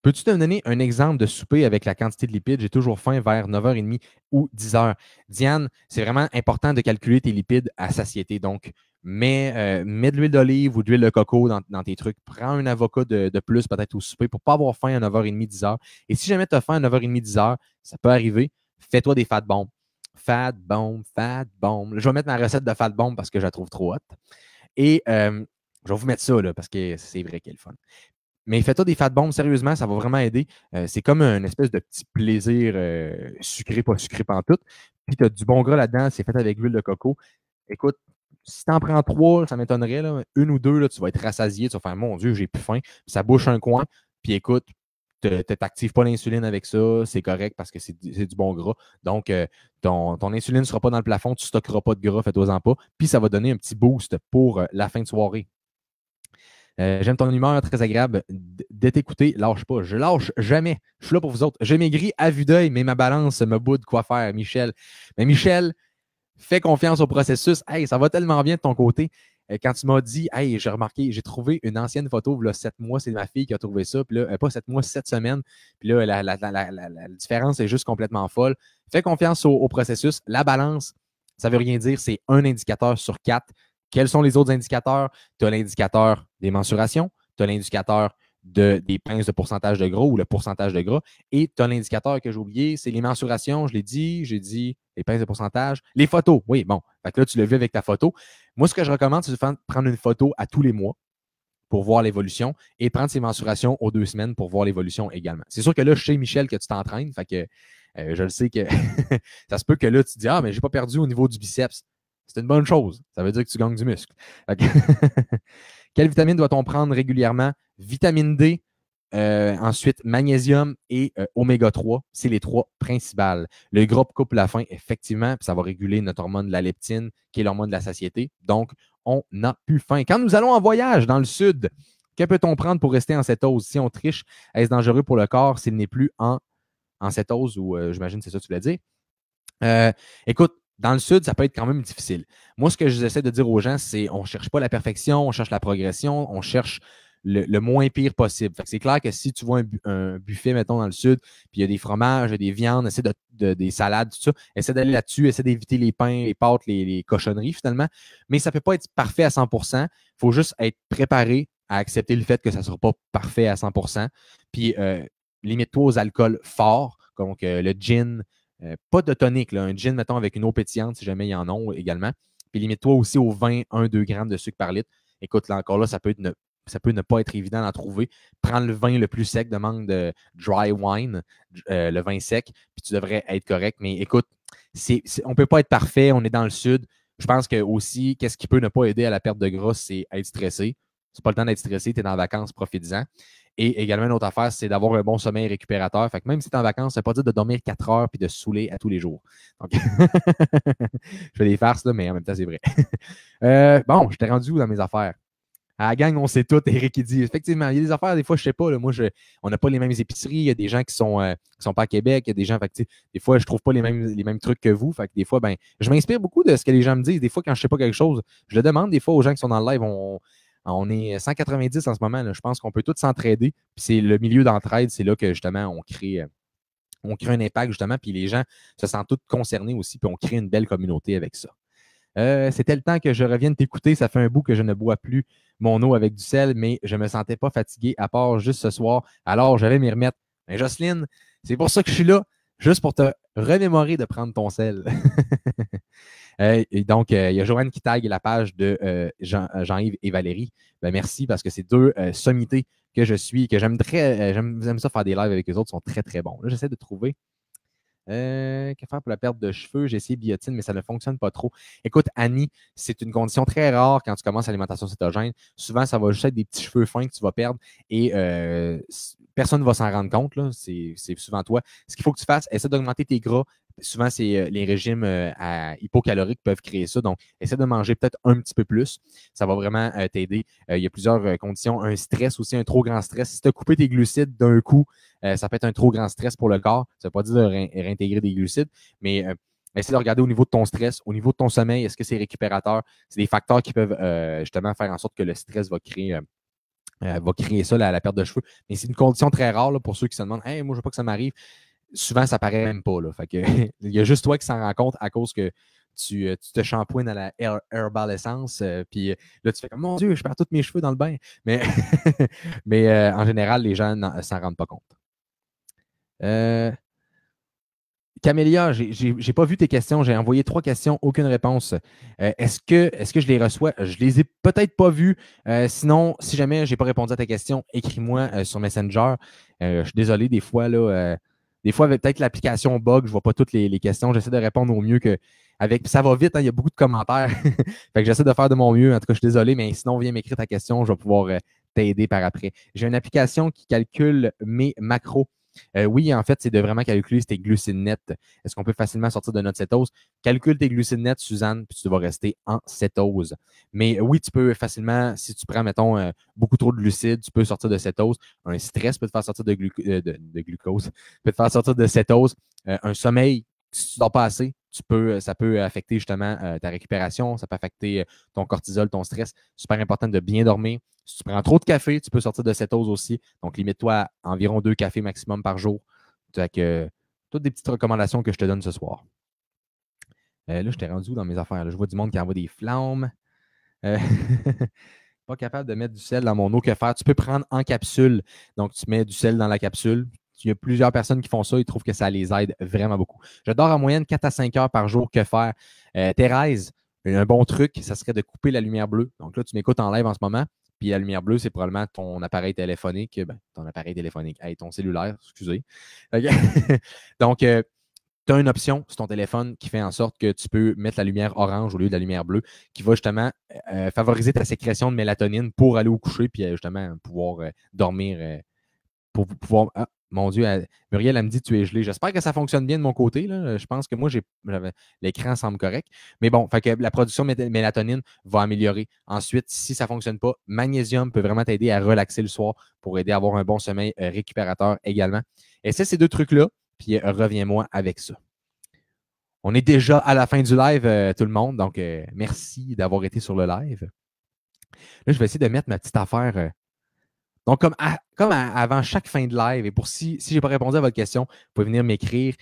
Peux-tu te donner un exemple de souper avec la quantité de lipides? J'ai toujours faim vers 9h30 ou 10h. Diane, c'est vraiment important de calculer tes lipides à satiété. Donc, mets de l'huile d'olive ou de l'huile de coco dans tes trucs. Prends un avocat de plus peut-être au souper pour ne pas avoir faim à 9h30, 10h. Et si jamais tu as faim à 9h30, 10h, ça peut arriver, fais-toi des fat bombs. Fat bomb, fat bomb. Je vais mettre ma recette de fat bomb parce que je la trouve trop hot. Et je vais vous mettre ça là, parce que c'est vrai qu'elle est fun. Mais fais-toi des fat bombs, sérieusement, ça va vraiment aider. C'est comme une espèce de petit plaisir sucré, pas sucré pantoute. Puis tu as du bon gras là-dedans, c'est fait avec l'huile de coco. Écoute, si tu en prends 3, ça m'étonnerait. Là, 1 ou 2, là, tu vas être rassasié. Tu vas faire, mon Dieu, j'ai plus faim. Puis ça bouche un coin. Puis écoute, tu n'actives pas l'insuline avec ça. C'est correct parce que c'est du bon gras. Donc, ton insuline ne sera pas dans le plafond. Tu ne stockeras pas de gras, fais-toi-en pas. Puis ça va donner un petit boost pour la fin de soirée. J'aime ton humeur, très agréable de t'écouter. Lâche pas. Je lâche jamais. Je suis là pour vous autres. J'ai maigri à vue d'œil, mais ma balance me boude quoi faire, Michel. Mais Michel, fais confiance au processus. Hey, ça va tellement bien de ton côté. Quand tu m'as dit, hey, j'ai remarqué, j'ai trouvé une ancienne photo, là, 7 mois, c'est ma fille qui a trouvé ça. Puis là, pas 7 mois, 7 semaines. Puis là, la différence est juste complètement folle. Fais confiance au processus. La balance, ça veut rien dire, c'est un indicateur sur 4. Quels sont les autres indicateurs? Tu as l'indicateur des mensurations, tu as l'indicateur des pinces de pourcentage de gras ou le pourcentage de gras, et tu as l'indicateur que j'ai oublié, c'est les mensurations, j'ai dit les pinces de pourcentage, les photos. Oui, bon, fait que là, tu l'as vu avec ta photo. Moi, ce que je recommande, c'est de prendre une photo à tous les mois pour voir l'évolution et prendre ses mensurations aux 2 semaines pour voir l'évolution également. C'est sûr que là, je sais, Michel, que tu t'entraînes, fait que je le sais que ça se peut que là, tu te dis, ah, mais j'ai pas perdu au niveau du biceps. C'est une bonne chose. Ça veut dire que tu gagnes du muscle. Quelle vitamine doit-on prendre régulièrement? Vitamine D, ensuite magnésium et oméga 3. C'est les 3 principales. Le groupe coupe la faim, effectivement, puis ça va réguler notre hormone de la leptine, qui est l'hormone de la satiété. Donc, on n'a plus faim. Quand nous allons en voyage dans le sud, que peut-on prendre pour rester en cétose? Si on triche, est-ce dangereux pour le corps s'il n'est plus en cétose ou j'imagine que c'est ça que tu voulais dire? Écoute, dans le sud, ça peut être quand même difficile. Moi, ce que j'essaie de dire aux gens, c'est on ne cherche pas la perfection, on cherche la progression, on cherche le moins pire possible. C'est clair que si tu vois un buffet, mettons, dans le sud, puis il y a des fromages, il y a des viandes, essaie des salades, tout ça, essaie d'aller là-dessus, essaie d'éviter les pains, les pâtes, les cochonneries finalement. Mais ça ne peut pas être parfait à 100%. Il faut juste être préparé à accepter le fait que ça ne sera pas parfait à 100%. Puis limite-toi aux alcools forts, donc le gin. Pas de tonique, là, un gin, mettons, avec une eau pétillante, si jamais il y en a également. Puis limite-toi aussi au vin, 1-2 grammes de sucre par litre. Écoute, là encore, là, ça peut ne pas être évident d'en trouver. Prends le vin le plus sec, demande de dry wine, le vin sec, puis tu devrais être correct. Mais écoute, on ne peut pas être parfait, on est dans le sud. Je pense que aussi, qu'est-ce qui peut ne pas aider à la perte de gras, c'est être stressé. C'est pas le temps d'être stressé, tu es dans les vacances, profites-en. Et également, une autre affaire, c'est d'avoir un bon sommeil récupérateur. Fait que même si tu es en vacances, ça ne veut pas dire de dormir 4 heures puis de se saouler à tous les jours. Donc, je fais des farces, là, mais en même temps, c'est vrai. Bon, je t'ai rendu où dans mes affaires? À la gang, on sait tout. Eric, il dit, effectivement, il y a des affaires, des fois, je ne sais pas. Là, moi, on n'a pas les mêmes épiceries. Il y a des gens qui sont pas à Québec. Il y a des gens, fait que, des fois, je ne trouve pas les mêmes trucs que vous. Fait que des fois, ben, je m'inspire beaucoup de ce que les gens me disent. Des fois, quand je ne sais pas quelque chose, je le demande des fois aux gens qui sont dans le live. On est 190 en ce moment. Là. Je pense qu'on peut tous s'entraider. Puis c'est le milieu d'entraide, c'est là que justement on crée un impact justement. Puis les gens se sentent tous concernés aussi. Puis on crée une belle communauté avec ça. C'était le temps que je revienne t'écouter. Ça fait un bout que je ne bois plus mon eau avec du sel, mais je ne me sentais pas fatigué à part juste ce soir. Alors, je vais m'y remettre. Mais Jocelyne, c'est pour ça que je suis là, juste pour te remémorer de prendre ton sel. Et donc, il y a Joanne qui tague la page de Jean-Yves et Valérie. Ben, merci parce que c'est 2 sommités que je suis, que j'aime j'aime ça faire des lives avec les autres, sont très, très bons. Là, j'essaie de trouver. Que faire pour la perte de cheveux? J'ai essayé biotine, mais ça ne fonctionne pas trop. Écoute, Annie, c'est une condition très rare quand tu commences l'alimentation cétogène. Souvent, ça va juste être des petits cheveux fins que tu vas perdre et personne ne va s'en rendre compte. C'est souvent toi. Ce qu'il faut que tu fasses, essaie d'augmenter tes gras. Souvent, c'est les régimes hypocaloriques peuvent créer ça. Donc, essaie de manger peut-être un petit peu plus. Ça va vraiment t'aider. Il y a plusieurs conditions. Un stress aussi, un trop grand stress. Si tu as coupé tes glucides d'un coup, ça peut être un trop grand stress pour le corps. Ça ne veut pas dire de réintégrer des glucides, mais essaie de regarder au niveau de ton stress, au niveau de ton sommeil, est-ce que c'est récupérateur? C'est des facteurs qui peuvent justement faire en sorte que le stress va créer ça, la perte de cheveux. Mais c'est une condition très rare là, pour ceux qui se demandent hey, moi, je veux pas que ça m'arrive. Souvent, ça paraît même pas. Là. Fait que, il y a juste toi qui s'en rend compte à cause que tu te shampooines à la Herbal Essence. Puis là, tu fais comme mon Dieu, je perds tous mes cheveux dans le bain. Mais, en général, les gens s'en rendent pas compte. Camélia, j'ai pas vu tes questions. J'ai envoyé 3 questions, aucune réponse. Est-ce que je les reçois? Je les ai peut-être pas vues. Sinon, si jamais j'ai pas répondu à ta question, écris-moi sur Messenger. Je suis désolé, des fois, là, avec peut-être l'application bug, je vois pas toutes les questions. J'essaie de répondre au mieux que avec. Ça va vite, hein, il y a beaucoup de commentaires. Fait que j'essaie de faire de mon mieux. En tout cas, je suis désolé, mais sinon, viens m'écrire ta question, je vais pouvoir t'aider par après. J'ai une application qui calcule mes macros. Oui, en fait, c'est de vraiment calculer tes glucides nets. Est-ce qu'on peut facilement sortir de notre cétose? Calcule tes glucides nets, Suzanne, puis tu vas rester en cétose. Mais oui, tu peux facilement, si tu prends, mettons, beaucoup trop de glucides, tu peux sortir de cétose. Un stress peut te faire sortir de glucose, peut te faire sortir de cétose. Un sommeil, si tu ne dors pas assez, ça peut affecter justement ta récupération, ça peut affecter ton cortisol, ton stress. Super important de bien dormir. Si tu prends trop de café, tu peux sortir de cétose aussi. Donc, limite-toi à environ 2 cafés maximum par jour. Donc, toutes des petites recommandations que je te donne ce soir. Là, je t'ai rendu où dans mes affaires? Là, je vois du monde qui envoie des flammes. Pas capable de mettre du sel dans mon eau. Que faire? Tu peux prendre en capsule. Donc, tu mets du sel dans la capsule. Il y a plusieurs personnes qui font ça. Ils trouvent que ça les aide vraiment beaucoup. Je dors en moyenne 4 à 5 heures par jour. Que faire? Thérèse, un bon truc, ça serait de couper la lumière bleue. Donc là, tu m'écoutes en live en ce moment. Puis la lumière bleue, c'est probablement ton appareil téléphonique. Hey, ton cellulaire, excusez. Donc, tu as une option sur ton téléphone qui fait en sorte que tu peux mettre la lumière orange au lieu de la lumière bleue, qui va justement favoriser ta sécrétion de mélatonine pour aller au coucher, puis justement pouvoir dormir, pour pouvoir. Ah, mon Dieu, Muriel, elle me dit tu es gelé. J'espère que ça fonctionne bien de mon côté. Là. Je pense que moi, l'écran semble correct. Mais bon, fait que la production de mélatonine va améliorer. Ensuite, si ça ne fonctionne pas, magnésium peut vraiment t'aider à relaxer le soir pour aider à avoir un bon sommeil récupérateur également. Essaie ces 2 trucs-là, puis reviens-moi avec ça. On est déjà à la fin du live, tout le monde. Donc, merci d'avoir été sur le live. Là, je vais essayer de mettre ma petite affaire. Donc, comme avant chaque fin de live, et pour si je n'ai pas répondu à votre question, vous pouvez venir m'écrire.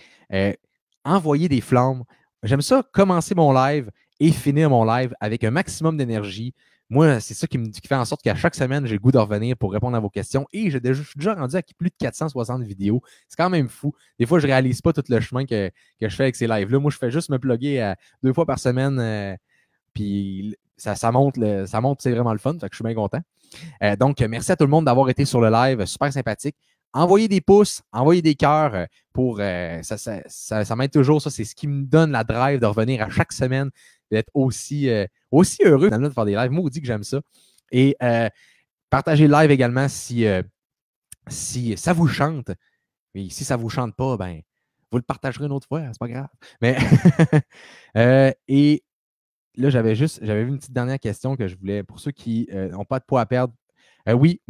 Envoyer des flammes. J'aime ça, commencer mon live et finir mon live avec un maximum d'énergie. Moi, c'est ça qui fait en sorte qu'à chaque semaine, j'ai le goût de revenir pour répondre à vos questions. Et je suis déjà rendu à plus de 460 vidéos. C'est quand même fou. Des fois, je ne réalise pas tout le chemin que je fais avec ces lives-là. Moi, je fais juste me plugger 2 fois par semaine. Puis ça monte, c'est vraiment le fun. Fait que je suis bien content. Donc, merci à tout le monde d'avoir été sur le live. Super sympathique. Envoyez des pouces, envoyez des cœurs pour ça m'aide toujours. Ça, c'est ce qui me donne la drive de revenir à chaque semaine, d'être aussi heureux de faire des lives. Moi, on dit que j'aime ça. Et partagez le live également si ça vous chante. Et si ça ne vous chante pas, ben, vous le partagerez une autre fois, c'est pas grave. Mais et là, j'avais vu une petite dernière question que je voulais, pour ceux qui n'ont pas de poids à perdre. Oui,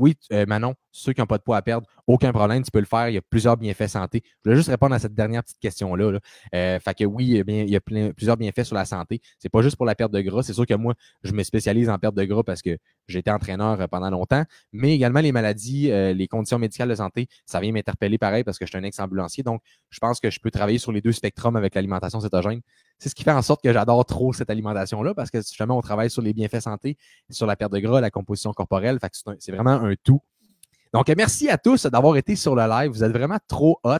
Manon, ceux qui n'ont pas de poids à perdre, aucun problème, tu peux le faire. Il y a plusieurs bienfaits santé. Je voulais juste répondre à cette dernière petite question-là. Là. Fait que oui, il y a plusieurs bienfaits sur la santé. C'est pas juste pour la perte de gras. C'est sûr que moi, je me spécialise en perte de gras parce que j'ai été entraîneur pendant longtemps, mais également les maladies, les conditions médicales de santé, ça vient m'interpeller pareil parce que je suis un ex-ambulancier. Donc, je pense que je peux travailler sur les 2 spectrums avec l'alimentation cétogène. C'est ce qui fait en sorte que j'adore trop cette alimentation-là parce que justement, on travaille sur les bienfaits santé, sur la perte de gras, la composition corporelle. Fait que c'est vraiment un tout. Donc, merci à tous d'avoir été sur le live. Vous êtes vraiment trop hot.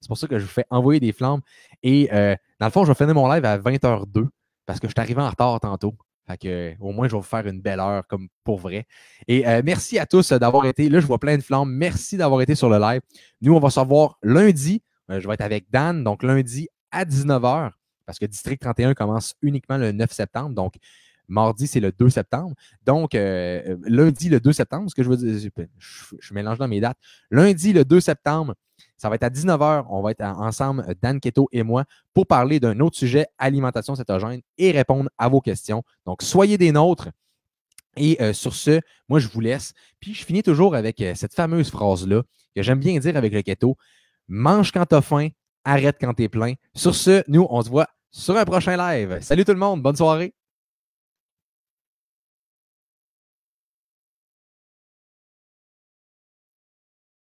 C'est pour ça que je vous fais envoyer des flammes. Et dans le fond, je vais finir mon live à 20h02 parce que je suis arrivé en retard tantôt. Fait que, au moins, je vais vous faire une belle heure comme pour vrai. Et merci à tous d'avoir été. Là, je vois plein de flammes. Merci d'avoir été sur le live. Nous, on va se revoir lundi. Je vais être avec Dan, donc lundi à 19h, parce que District 31 commence uniquement le 9 septembre. Donc, mardi, c'est le 2 septembre. Donc, lundi, le 2 septembre, ce que je veux dire, je mélange dans mes dates. Lundi, le 2 septembre, ça va être à 19h. On va être ensemble, Dan Keto et moi, pour parler d'un autre sujet, alimentation cétogène, et répondre à vos questions. Donc, soyez des nôtres. Et sur ce, moi, je vous laisse. Puis, je finis toujours avec cette fameuse phrase-là que j'aime bien dire avec le keto. Mange quand t'as faim, arrête quand t'es plein. Sur ce, nous, on se voit sur un prochain live. Salut tout le monde, bonne soirée.